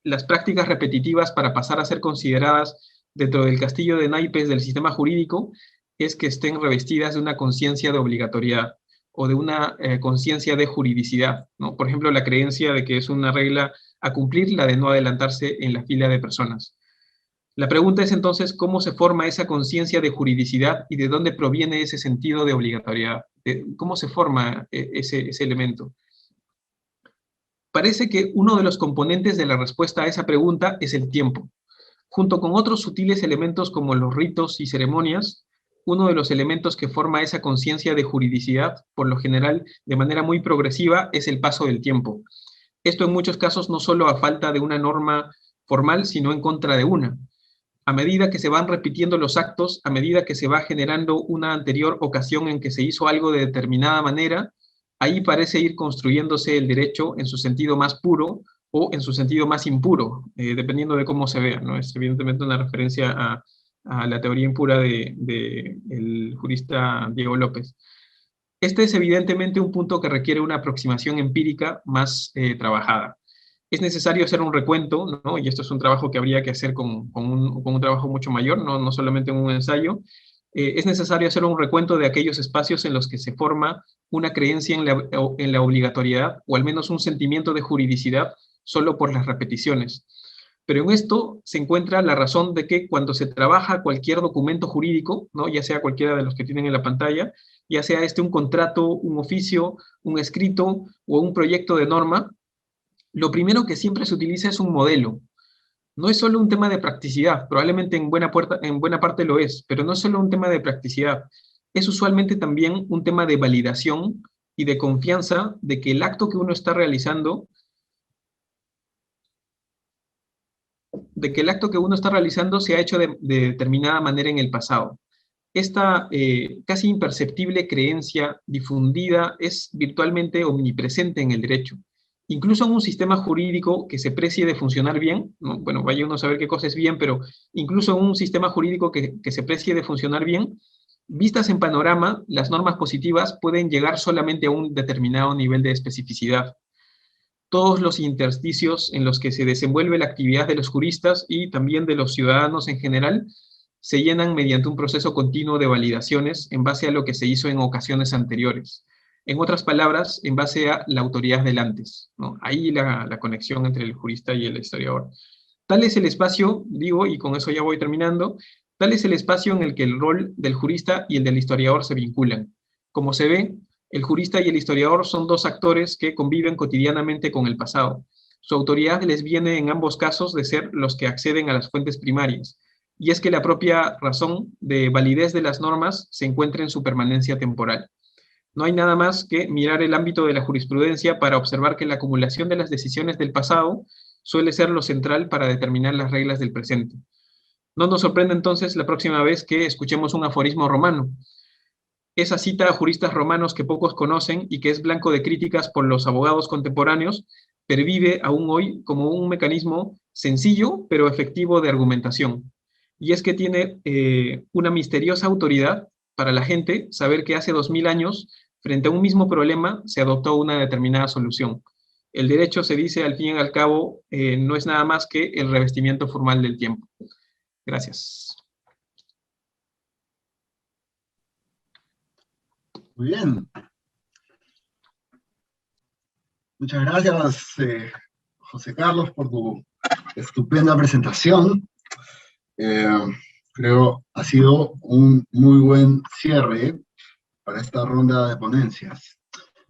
las prácticas repetitivas para pasar a ser consideradas dentro del castillo de naipes del sistema jurídico es que estén revestidas de una conciencia de obligatoriedad o de una conciencia de juridicidad, ¿no? Por ejemplo, la creencia de que es una regla a cumplir la de no adelantarse en la fila de personas. La pregunta es entonces cómo se forma esa conciencia de juridicidad y de dónde proviene ese sentido de obligatoriedad. ¿Cómo se forma ese elemento? Parece que uno de los componentes de la respuesta a esa pregunta es el tiempo. Junto con otros sutiles elementos como los ritos y ceremonias, uno de los elementos que forma esa conciencia de juridicidad, por lo general de manera muy progresiva, es el paso del tiempo. Esto en muchos casos no solo a falta de una norma formal, sino en contra de una. A medida que se van repitiendo los actos, a medida que se va generando una anterior ocasión en que se hizo algo de determinada manera, ahí parece ir construyéndose el derecho en su sentido más puro o en su sentido más impuro, dependiendo de cómo se vea, ¿no? Es evidentemente una referencia a la teoría impura del jurista Diego López. Este es evidentemente un punto que requiere una aproximación empírica más trabajada. Es necesario hacer un recuento, ¿no? Y esto es un trabajo que habría que hacer con un trabajo mucho mayor, no solamente en un ensayo. Es necesario hacer un recuento de aquellos espacios en los que se forma una creencia en la obligatoriedad, o al menos un sentimiento de juridicidad, solo por las repeticiones. Pero en esto se encuentra la razón de que cuando se trabaja cualquier documento jurídico, ¿no? Ya sea cualquiera de los que tienen en la pantalla, ya sea un contrato, un oficio, un escrito o un proyecto de norma, lo primero que siempre se utiliza es un modelo. No es solo un tema de practicidad, probablemente en buena parte lo es, pero no es solo un tema de practicidad, es usualmente también un tema de validación y de confianza de que el acto que uno está realizando, se ha hecho de determinada manera en el pasado. Esta casi imperceptible creencia difundida es virtualmente omnipresente en el derecho. Incluso en un sistema jurídico que se precie de funcionar bien, ¿no? Bueno, vaya uno a saber qué cosa es bien, pero incluso en un sistema jurídico que se precie de funcionar bien, vistas en panorama, las normas positivas pueden llegar solamente a un determinado nivel de especificidad. Todos los intersticios en los que se desenvuelve la actividad de los juristas y también de los ciudadanos en general se llenan mediante un proceso continuo de validaciones en base a lo que se hizo en ocasiones anteriores. En otras palabras, en base a la autoridad del antes, ¿no? Ahí la conexión entre el jurista y el historiador. Tal es el espacio, digo, y con eso ya voy terminando, tal es el espacio en el que el rol del jurista y el del historiador se vinculan. Como se ve, el jurista y el historiador son dos actores que conviven cotidianamente con el pasado. Su autoridad les viene en ambos casos de ser los que acceden a las fuentes primarias, y es que la propia razón de validez de las normas se encuentra en su permanencia temporal. No hay nada más que mirar el ámbito de la jurisprudencia para observar que la acumulación de las decisiones del pasado suele ser lo central para determinar las reglas del presente. No nos sorprende entonces la próxima vez que escuchemos un aforismo romano. Esa cita a juristas romanos que pocos conocen y que es blanco de críticas por los abogados contemporáneos, pervive aún hoy como un mecanismo sencillo pero efectivo de argumentación. Y es que tiene una misteriosa autoridad para la gente saber que hace 2000 años, frente a un mismo problema, se adoptó una determinada solución. El derecho, se dice al fin y al cabo, no es nada más que el revestimiento formal del tiempo. Gracias. Muy bien. Muchas gracias, José Carlos, por tu estupenda presentación. Creo ha sido un muy buen cierre para esta ronda de ponencias.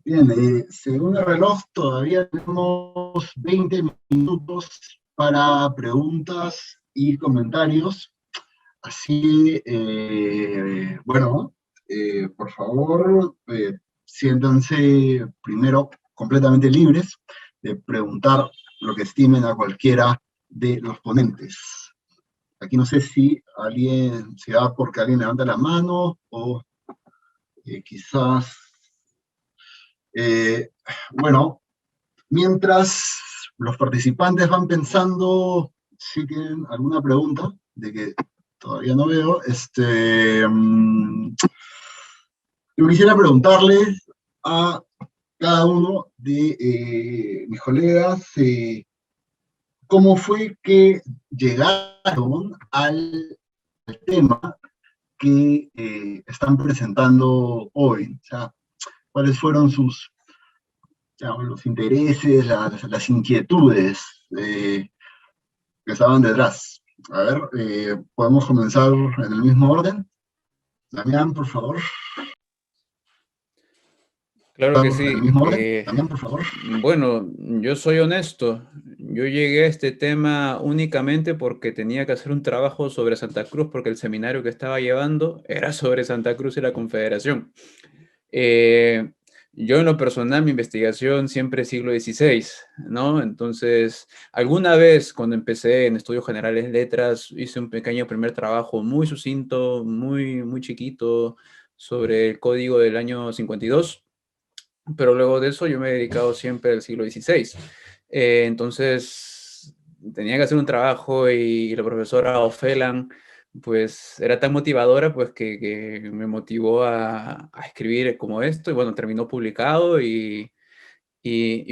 Bien, según el reloj, todavía tenemos 20 minutos para preguntas y comentarios. Así, bueno, por favor, siéntanse primero completamente libres de preguntar lo que estimen a cualquiera de los ponentes. Aquí no sé si alguien se da porque alguien levanta la mano o quizás, bueno, mientras los participantes van pensando si tienen alguna pregunta, de que todavía no veo, yo quisiera preguntarles a cada uno de mis colegas cómo fue que llegaron al tema que están presentando hoy. O sea, cuáles fueron sus, digamos, los intereses, las inquietudes que estaban detrás. A ver, podemos comenzar en el mismo orden. Damián, por favor. Claro que En sí. el mismo orden. Damián, por favor. Bueno, yo soy honesto. Yo llegué a este tema únicamente porque tenía que hacer un trabajo sobre Santa Cruz, porque el seminario que estaba llevando era sobre Santa Cruz y la Confederación. Yo en lo personal, mi investigación siempre es siglo XVI, ¿no? Entonces, alguna vez cuando empecé en Estudios Generales Letras, hice un pequeño primer trabajo muy sucinto, muy chiquito, sobre el código del año 52, pero luego de eso yo me he dedicado siempre al siglo XVI. Entonces, tenía que hacer un trabajo y la profesora Ofelan, pues, era tan motivadora, pues, que me motivó a escribir como esto, y bueno, terminó publicado, y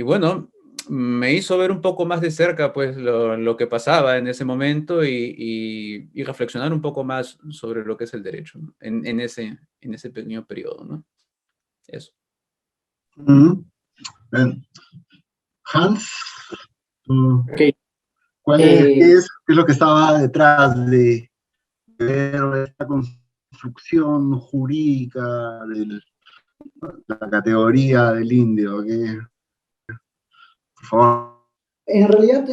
bueno, me hizo ver un poco más de cerca, pues, lo que pasaba en ese momento, y reflexionar un poco más sobre lo que es el derecho, ¿no? en ese pequeño periodo, ¿no? Eso. Bien. Hans, Ok. ¿qué es lo que estaba detrás de ver esta construcción jurídica de la categoría del indio? Por favor. En realidad,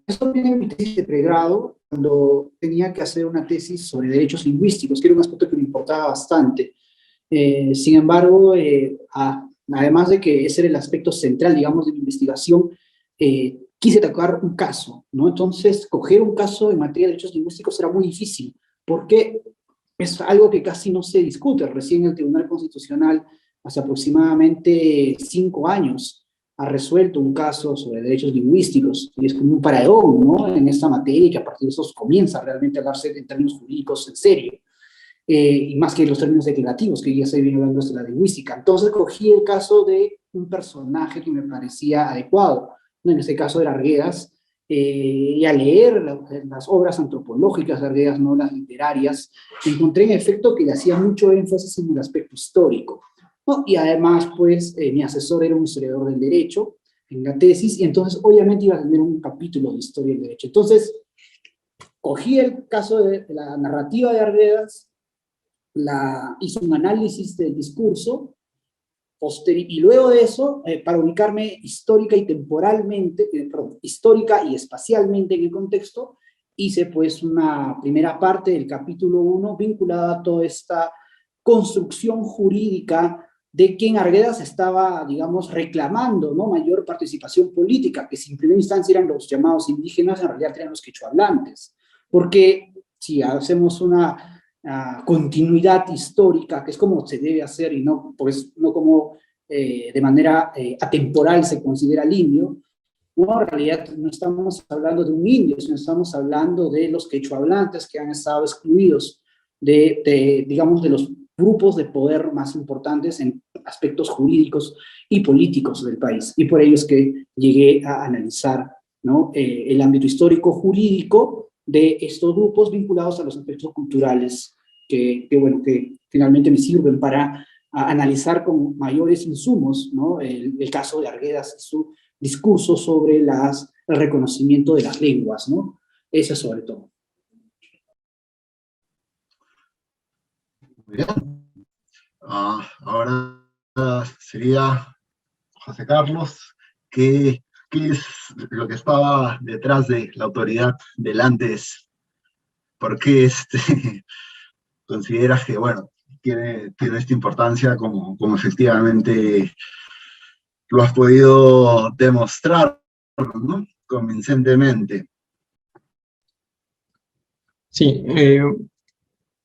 esto viene en mi tesis de pregrado, cuando tenía que hacer una tesis sobre derechos lingüísticos, que era un aspecto que me importaba bastante. Sin embargo, además de que ese era el aspecto central, digamos, de mi investigación, quise tocar un caso, ¿no? Entonces, coger un caso en materia de derechos lingüísticos era muy difícil, porque es algo que casi no se discute. Recién el Tribunal Constitucional, hace aproximadamente 5 años, ha resuelto un caso sobre derechos lingüísticos, y es como un paradigma, ¿no?, en esta materia, y que a partir de eso comienza realmente a hablarse en términos jurídicos en serio. Y más que los términos declarativos, que ya se viene hablando de la lingüística. Entonces cogí el caso de un personaje que me parecía adecuado, ¿no? En este caso era Arguedas, y al leer las obras antropológicas de Arguedas, no las literarias, encontré en efecto que le hacía mucho énfasis en el aspecto histórico, ¿no? Y además, pues, mi asesor era un historiador del derecho en la tesis, y entonces obviamente iba a tener un capítulo de historia del derecho. Entonces, cogí el caso de la narrativa de Arguedas, hizo un análisis del discurso, y luego de eso, para ubicarme histórica y temporalmente, histórica y espacialmente en el contexto, hice pues una primera parte del capítulo 1 vinculada a toda esta construcción jurídica de que en Arguedas estaba, digamos, reclamando, ¿no?, mayor participación política, que si en primera instancia eran los llamados indígenas, en realidad eran los quechohablantes. Porque si hacemos una continuidad histórica, que es como se debe hacer, y no, pues, no como de manera atemporal se considera el indio, no, en realidad no estamos hablando de un indio, sino estamos hablando de los quechuahablantes que han estado excluidos digamos, de los grupos de poder más importantes en aspectos jurídicos y políticos del país. Y por ello es que llegué a analizar, ¿no?, el ámbito histórico-jurídico de estos grupos vinculados a los aspectos culturales bueno, que finalmente me sirven para analizar con mayores insumos, ¿no?, el caso de Arguedas y su discurso sobre el reconocimiento de las lenguas, ¿no? Eso sobre todo. Muy bien. Ahora sería José Carlos, ¿qué es lo que estaba detrás de la autoridad del antes? ¿Por qué consideras que, bueno, tiene esta importancia como efectivamente lo has podido demostrar, ¿no?, convincentemente? Sí,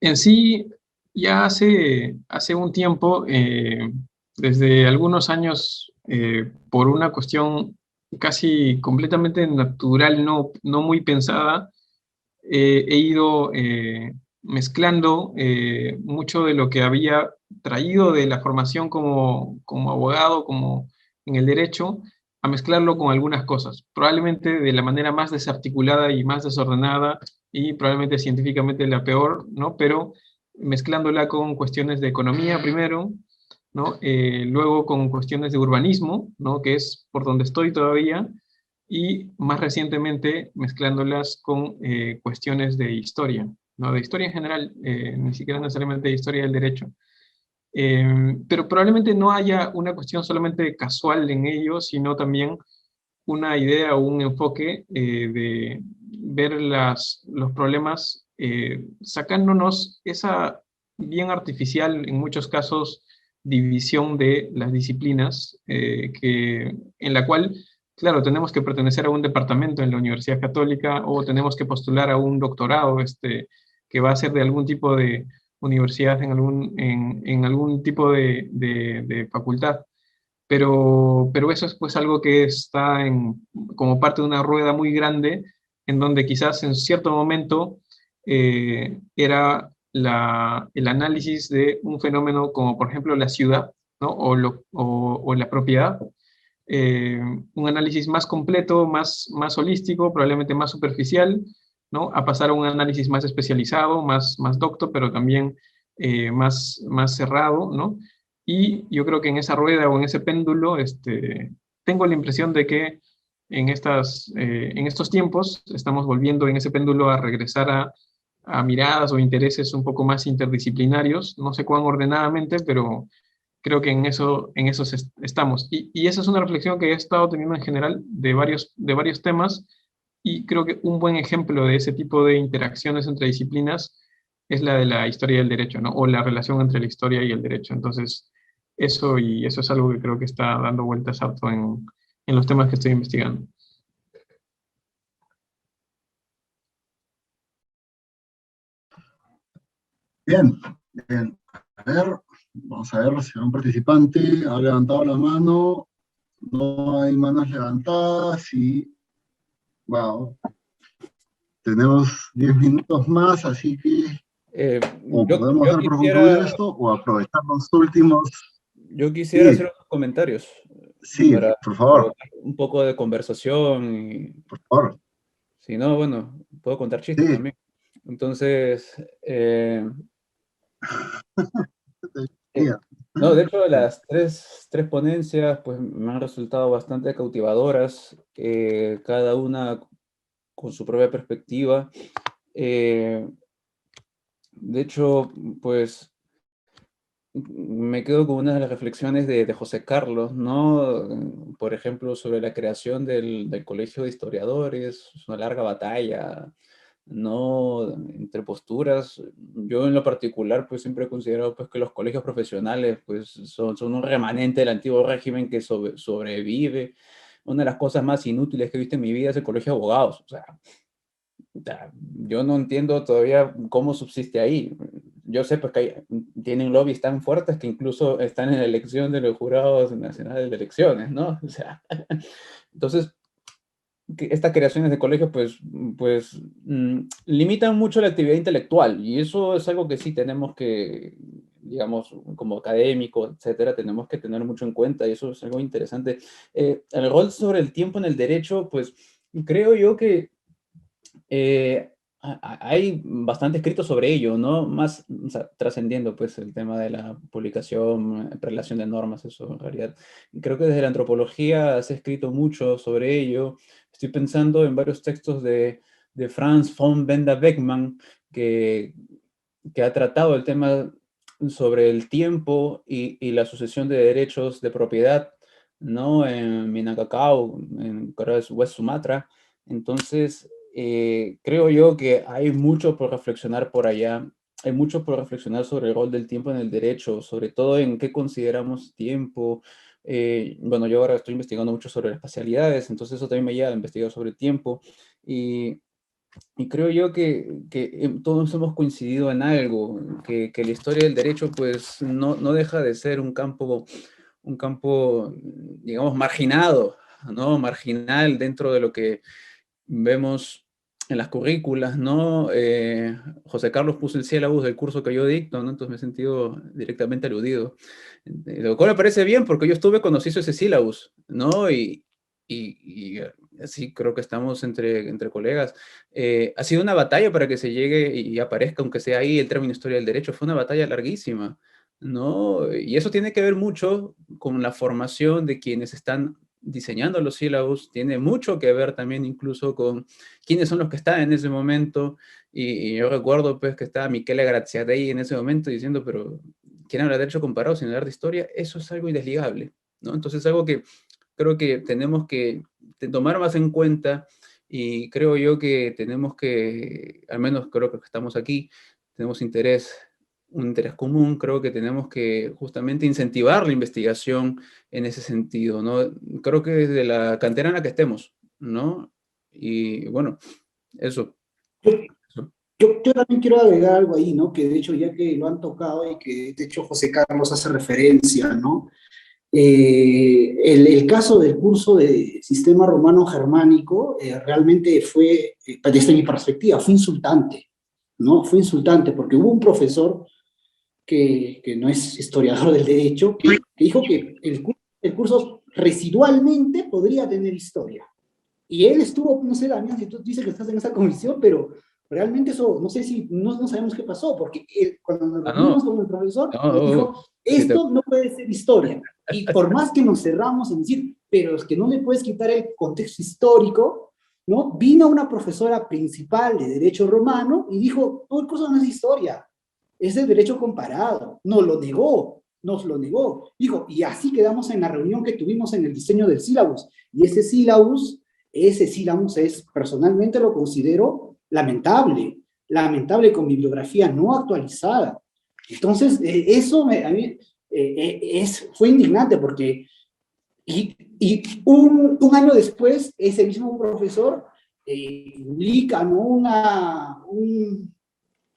en sí, ya hace un tiempo, desde algunos años, por una cuestión casi completamente natural, no muy pensada, he ido mezclando mucho de lo que había traído de la formación como abogado, como en el derecho, a mezclarlo con algunas cosas, probablemente de la manera más desarticulada y más desordenada y probablemente científicamente la peor, ¿no? Pero mezclándola con cuestiones de economía primero, ¿no? Luego con cuestiones de urbanismo, ¿no?, que es por donde estoy todavía, y más recientemente mezclándolas con cuestiones de historia, ¿no?, de historia en general, ni siquiera necesariamente de historia del derecho. Pero probablemente no haya una cuestión solamente casual en ello, sino también una idea o un enfoque de ver los problemas sacándonos esa bien artificial, en muchos casos, división de las disciplinas, en la cual, claro, tenemos que pertenecer a un departamento en la Universidad Católica o tenemos que postular a un doctorado que va a ser de algún tipo de universidad en algún tipo de facultad. Pero eso es pues algo que está como parte de una rueda muy grande, en donde quizás en cierto momento era el análisis de un fenómeno como por ejemplo la ciudad, ¿no?, o la propiedad, un análisis más completo, más holístico, probablemente más superficial, ¿no?, a pasar a un análisis más especializado, más docto, pero también más cerrado, ¿no? Y yo creo que en esa rueda o en ese péndulo, tengo la impresión de que en estos tiempos estamos volviendo en ese péndulo a regresar a miradas o intereses un poco más interdisciplinarios, no sé cuán ordenadamente, pero creo que en eso estamos. Y esa es una reflexión que he estado teniendo en general de varios temas, y creo que un buen ejemplo de ese tipo de interacciones entre disciplinas es la de la historia del derecho, ¿no?, o la relación entre la historia y el derecho. Entonces, eso es algo que creo que está dando vueltas harto en los temas que estoy investigando. Bien, bien. A ver, vamos a ver si un participante ha levantado la mano. No hay manos levantadas y, wow, tenemos 10 minutos más, así que o podemos dar por concluido esto o aprovechar los últimos. Yo quisiera Sí, hacer unos comentarios sí, para por favor, provocar un poco de conversación y por favor. si no, bueno, puedo contar chistes Sí, también. Entonces, sí, no, de hecho, las tres ponencias pues me han resultado bastante cautivadoras, cada una con su propia perspectiva. Eh, de hecho, pues me quedo con una de las reflexiones de José Carlos, ¿no? Por ejemplo, sobre la creación del Colegio de Historiadores, es una larga batalla, ¿no?, entre posturas. Yo en lo particular, pues siempre he considerado pues, que los colegios profesionales pues, son un remanente del antiguo régimen que sobrevive. Una de las cosas más inútiles que he visto en mi vida es el colegio de abogados. O sea, yo no entiendo todavía cómo subsiste ahí. Yo sé pues, que tienen lobbies tan fuertes que incluso están en la elección de los jurados nacionales de elecciones, ¿no? O sea, entonces, estas creaciones de colegios pues limitan mucho la actividad intelectual, y eso es algo que sí tenemos que, digamos, como académicos, etcétera, tenemos que tener mucho en cuenta, y eso es algo interesante. El rol sobre el tiempo en el derecho, pues creo yo que hay bastante escrito sobre ello, ¿no? Más, o sea, trascendiendo pues el tema de la publicación, relación de normas, eso en realidad. Creo que desde la antropología se ha escrito mucho sobre ello. Estoy pensando en varios textos de Franz von Benda Beckmann, que, que ha tratado el tema sobre el tiempo y la sucesión de derechos de propiedad, ¿no? En Minangkabau, en creo es West Sumatra. Entonces, creo yo que hay mucho por reflexionar por allá, hay mucho por reflexionar sobre el rol del tiempo en el derecho, sobre todo en qué consideramos tiempo. Bueno, yo ahora estoy investigando mucho sobre las espacialidades, entonces eso también me lleva a investigar sobre el tiempo. Y, y creo yo que todos hemos coincidido en algo, que la historia del derecho pues no deja de ser un campo, digamos, marginado, ¿no? Marginal dentro de lo que vemos en las currículas, ¿no? José Carlos puso el sílabus del curso que yo dicto, ¿no? Entonces me he sentido directamente aludido. Lo cual me parece bien, porque yo estuve cuando se hizo ese sílabus, ¿no? Y así creo que estamos entre colegas. Ha sido una batalla para que se llegue y aparezca, aunque sea ahí el término historia del derecho, fue una batalla larguísima, ¿no? Y eso tiene que ver mucho con la formación de quienes están diseñando los sílabos, tiene mucho que ver también incluso con quiénes son los que están en ese momento, y yo recuerdo pues que estaba Michele Graziadei en ese momento diciendo, pero ¿quién habla de derecho comparado sin hablar de historia? Eso es algo indesligable, ¿no? Entonces es algo que creo que tenemos que tomar más en cuenta, y creo yo que tenemos que, al menos creo que estamos aquí, tenemos un interés común, creo que tenemos que justamente incentivar la investigación en ese sentido, ¿no? Creo que desde la cantera en la que estemos, ¿no? Y bueno, eso. Yo también quiero agregar algo ahí, ¿no? Que de hecho, ya que lo han tocado y que de hecho José Carlos hace referencia, ¿no? El caso del curso de sistema romano-germánico realmente fue, desde mi perspectiva, fue insultante, ¿no? Fue insultante porque hubo un profesor que no es historiador del derecho, que dijo que el curso residualmente podría tener historia. Y él estuvo, no sé, Damián, si tú dices que estás en esa comisión, pero realmente eso, no sé si, no sabemos qué pasó, porque él, cuando nos reunimos con el profesor, nos dijo, esto no puede ser historia. Y por más que nos cerramos en decir, pero es que no le puedes quitar el contexto histórico, ¿no? Vino una profesora principal de Derecho Romano y dijo, no, el curso no es historia, es de Derecho Comparado. Nos lo negó. Dijo, y así quedamos en la reunión que tuvimos en el diseño del sílabus. Y ese sílabus es, personalmente lo considero lamentable con bibliografía no actualizada. Entonces, eso a mí fue indignante porque, y un año después, ese mismo profesor publica, ¿no?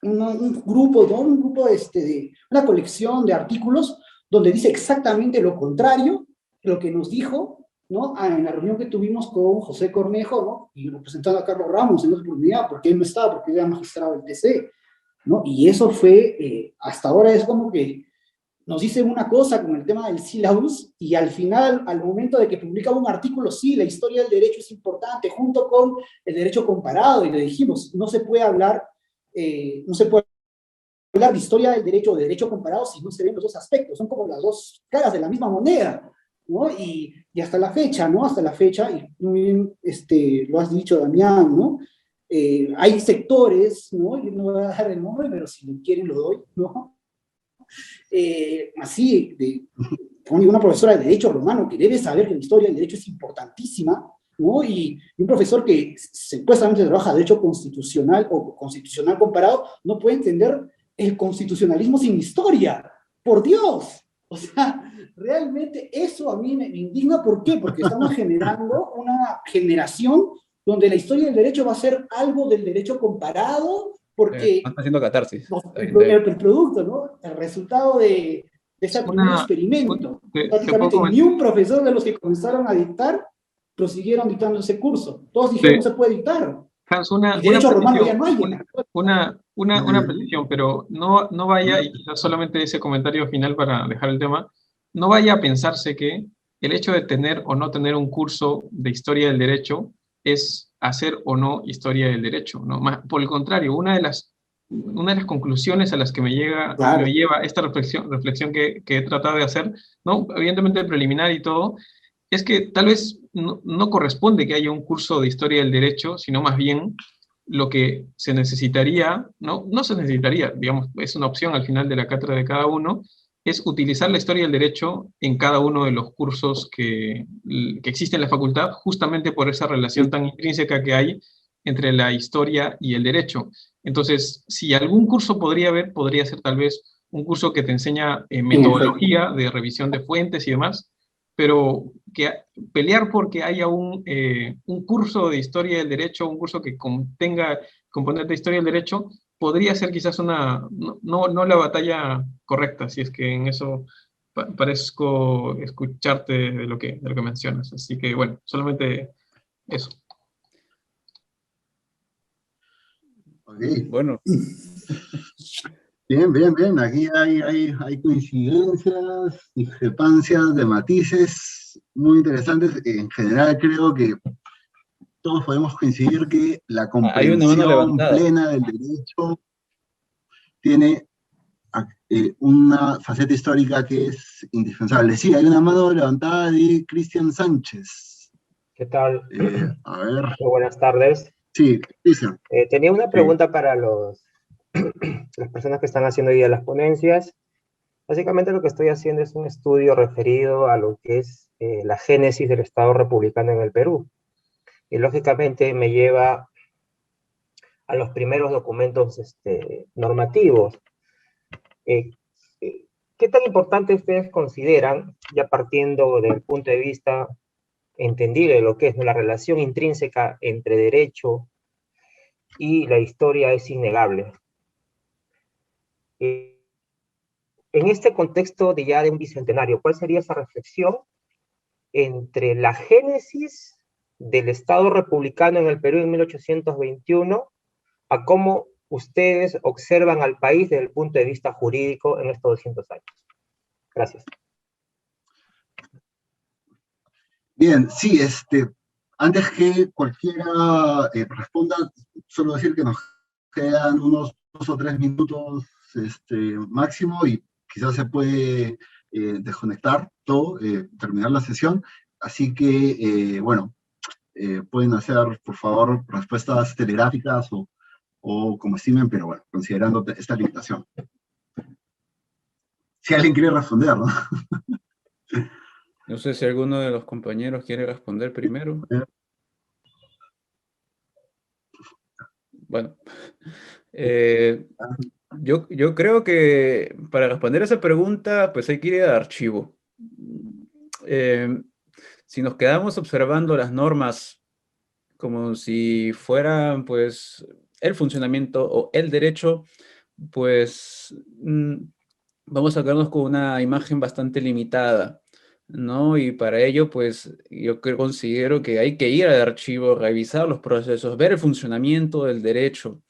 un grupo, ¿no? Una colección de artículos donde dice exactamente lo contrario, lo que nos dijo, ¿no? En la reunión que tuvimos con José Cornejo, ¿no? Y representando a Carlos Ramos en otra oportunidad, porque él no estaba, porque era magistrado del TC, ¿no? Y eso fue, hasta ahora es como que nos dicen una cosa con el tema del sílabus, y al final, al momento de que publica un artículo, sí, la historia del derecho es importante, junto con el derecho comparado, y le dijimos, no se puede hablar de historia del derecho o de derecho comparado si no se ven los dos aspectos, son como las dos caras de la misma moneda, ¿no? Y hasta la fecha, ¿no? Hasta la fecha, y muy bien lo has dicho, Damián, ¿no? Hay sectores, ¿no? Yo no voy a dar el nombre, pero si lo quieren lo doy, ¿no? Como una profesora de Derecho Romano que debe saber que la historia del derecho es importantísima, ¿no? Y un profesor que supuestamente trabaja Derecho Constitucional o Constitucional Comparado no puede entender el constitucionalismo sin historia. ¡Por Dios! O sea, realmente eso a mí me indigna. ¿Por qué? Porque estamos generando una generación donde la historia del derecho va a ser algo del derecho comparado, porque está haciendo catarsis. El producto, ¿no? El resultado de ese primer experimento. Prácticamente ni un profesor de los que comenzaron a dictar prosiguieron dictando ese curso. Todos dijeron, Sí. no se puede dictar. Hans, El derecho romano ya no hay. una petición, pero no vaya, y quizás solamente ese comentario final para dejar el tema, no vaya a pensarse que el hecho de tener o no tener un curso de historia del derecho es hacer o no historia del derecho, ¿no? Por el contrario, una de las conclusiones a las que Claro. me lleva esta reflexión que he tratado de hacer, ¿no? Evidentemente preliminar y todo, es que tal vez no corresponde que haya un curso de historia del derecho, sino más bien lo que se necesitaría, no se necesitaría, digamos, es una opción al final de la cátedra de cada uno, es utilizar la historia del derecho en cada uno de los cursos que existen en la facultad, justamente por esa relación tan intrínseca que hay entre la historia y el derecho. Entonces, si algún curso podría haber, podría ser tal vez un curso que te enseña metodología de revisión de fuentes y demás, pero que pelear porque haya un curso de historia del derecho, un curso que contenga componente de historia del derecho, podría ser quizás no la batalla correcta, si es que en eso parezco escucharte de lo que mencionas. Así que bueno, solamente eso. Ok. Bueno, Bien. Aquí hay coincidencias, discrepancias de matices muy interesantes. En general creo que todos podemos coincidir que la hay una mano comprensión levantada. plena del derecho tiene una faceta histórica que es indispensable. Sí, hay una mano levantada de Cristian Sánchez. ¿Qué tal? A ver, Muy buenas tardes. sí, Cristian. Tenía una Sí. pregunta para las personas que están haciendo hoy día las ponencias. Básicamente lo que estoy haciendo es un estudio referido a lo que es la génesis del Estado republicano en el Perú. Y lógicamente me lleva a los primeros documentos normativos. ¿Qué tan importante ustedes consideran, ya partiendo del punto de vista entendible de lo que es, ¿no?, la relación intrínseca entre derecho y la historia es innegable? En este contexto de un bicentenario, ¿cuál sería esa reflexión entre la génesis del Estado republicano en el Perú en 1821 a cómo ustedes observan al país desde el punto de vista jurídico en estos 200 años? Gracias. Bien, sí, antes que cualquiera responda, solo decir que nos quedan unos 2 o 3 minutos máximo y quizás se puede desconectar todo, terminar la sesión. Así que, bueno, pueden hacer, por favor, respuestas telegráficas o como estimen, pero bueno, considerando esta limitación. Si alguien quiere responder, ¿no? No sé si alguno de los compañeros quiere responder primero. Bueno, yo creo que para responder esa pregunta, pues hay que ir al archivo. Si nos quedamos observando las normas como si fueran, pues, el funcionamiento o el derecho, pues vamos a quedarnos con una imagen bastante limitada, ¿no? Y para ello, pues, considero que hay que ir al archivo, revisar los procesos, ver el funcionamiento del derecho.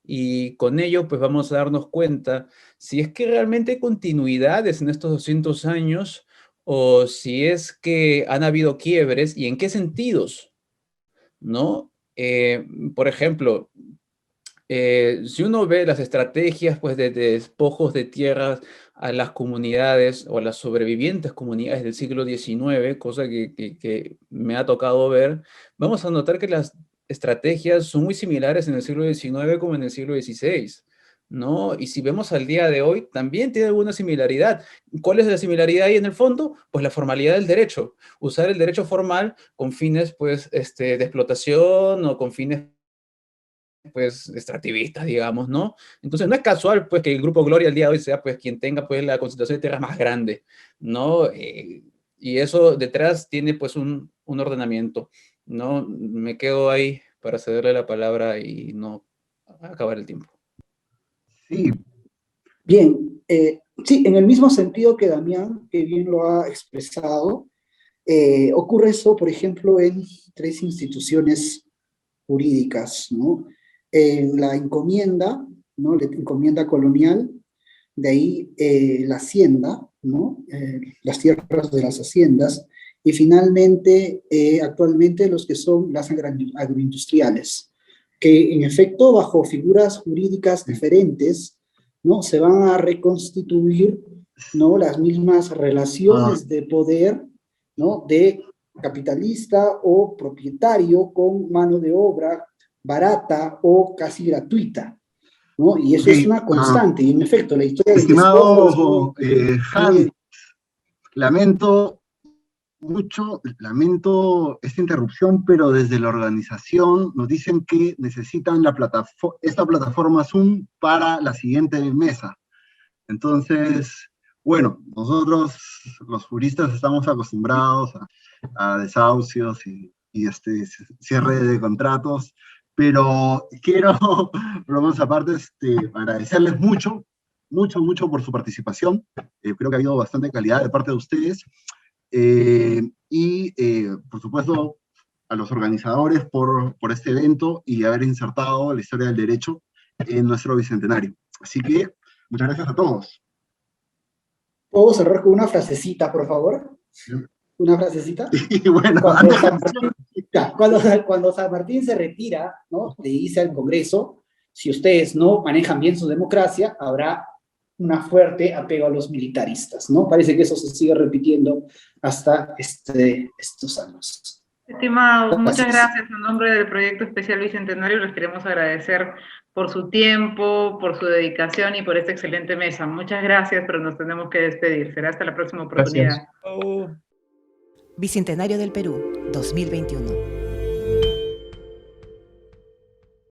Y con ello, pues, vamos a darnos cuenta si es que realmente hay continuidades en estos 200 años o si es que han habido quiebres y en qué sentidos, ¿no? Por ejemplo, si uno ve las estrategias pues, de despojos de tierras a las comunidades o a las sobrevivientes comunidades del siglo XIX, cosa que me ha tocado ver, vamos a notar que las estrategias son muy similares en el siglo XIX como en el siglo XVI, ¿no? Y si vemos al día de hoy, también tiene alguna similaridad. ¿Cuál es la similaridad ahí en el fondo? Pues la formalidad del derecho. Usar el derecho formal con fines pues, de explotación o con fines pues extractivistas, digamos, ¿no? Entonces no es casual pues que el Grupo Gloria al día de hoy sea pues quien tenga pues la concentración de tierras más grande, ¿no? Y eso detrás tiene pues un ordenamiento, ¿no? Me quedo ahí para cederle la palabra y no acabar el tiempo. Sí. Bien, sí, en el mismo sentido que Damián, que bien lo ha expresado, Ocurre eso, por ejemplo, en 3 instituciones jurídicas, ¿no? En la encomienda, ¿no? La encomienda colonial, de ahí la hacienda, ¿no? Las tierras de las haciendas, y finalmente, actualmente, los que son las agroindustriales, que en efecto, bajo figuras jurídicas diferentes, ¿no? Se van a reconstituir, ¿no? Las mismas relaciones de poder, ¿no? De capitalista o propietario con mano de obra barata o casi gratuita, ¿no? Y eso es una constante, y en efecto, la historia del estimado Hans, lamento esta interrupción, pero desde la organización nos dicen que necesitan esta plataforma Zoom para la siguiente mesa. Entonces, bueno, nosotros los juristas estamos acostumbrados a desahucios y cierre de contratos, pero quiero, bromas aparte, agradecerles mucho por su participación. Creo que ha habido bastante calidad de parte de ustedes. Por supuesto, a los organizadores por este evento y haber insertado la historia del derecho en nuestro bicentenario. Así que, muchas gracias a todos. ¿Puedo cerrar con una frasecita, por favor? ¿Una frasecita? Y bueno, cuando San Martín se retira, ¿no? Le dice al Congreso, si ustedes no manejan bien su democracia, habrá una fuerte apego a los militaristas, ¿no? Parece que eso se sigue repitiendo hasta estos años. Estimados, muchas gracias. En nombre del Proyecto Especial Bicentenario les queremos agradecer por su tiempo, por su dedicación y por esta excelente mesa. Muchas gracias, pero nos tenemos que despedir. Será hasta la próxima oportunidad. Gracias. Bicentenario del Perú, 2021.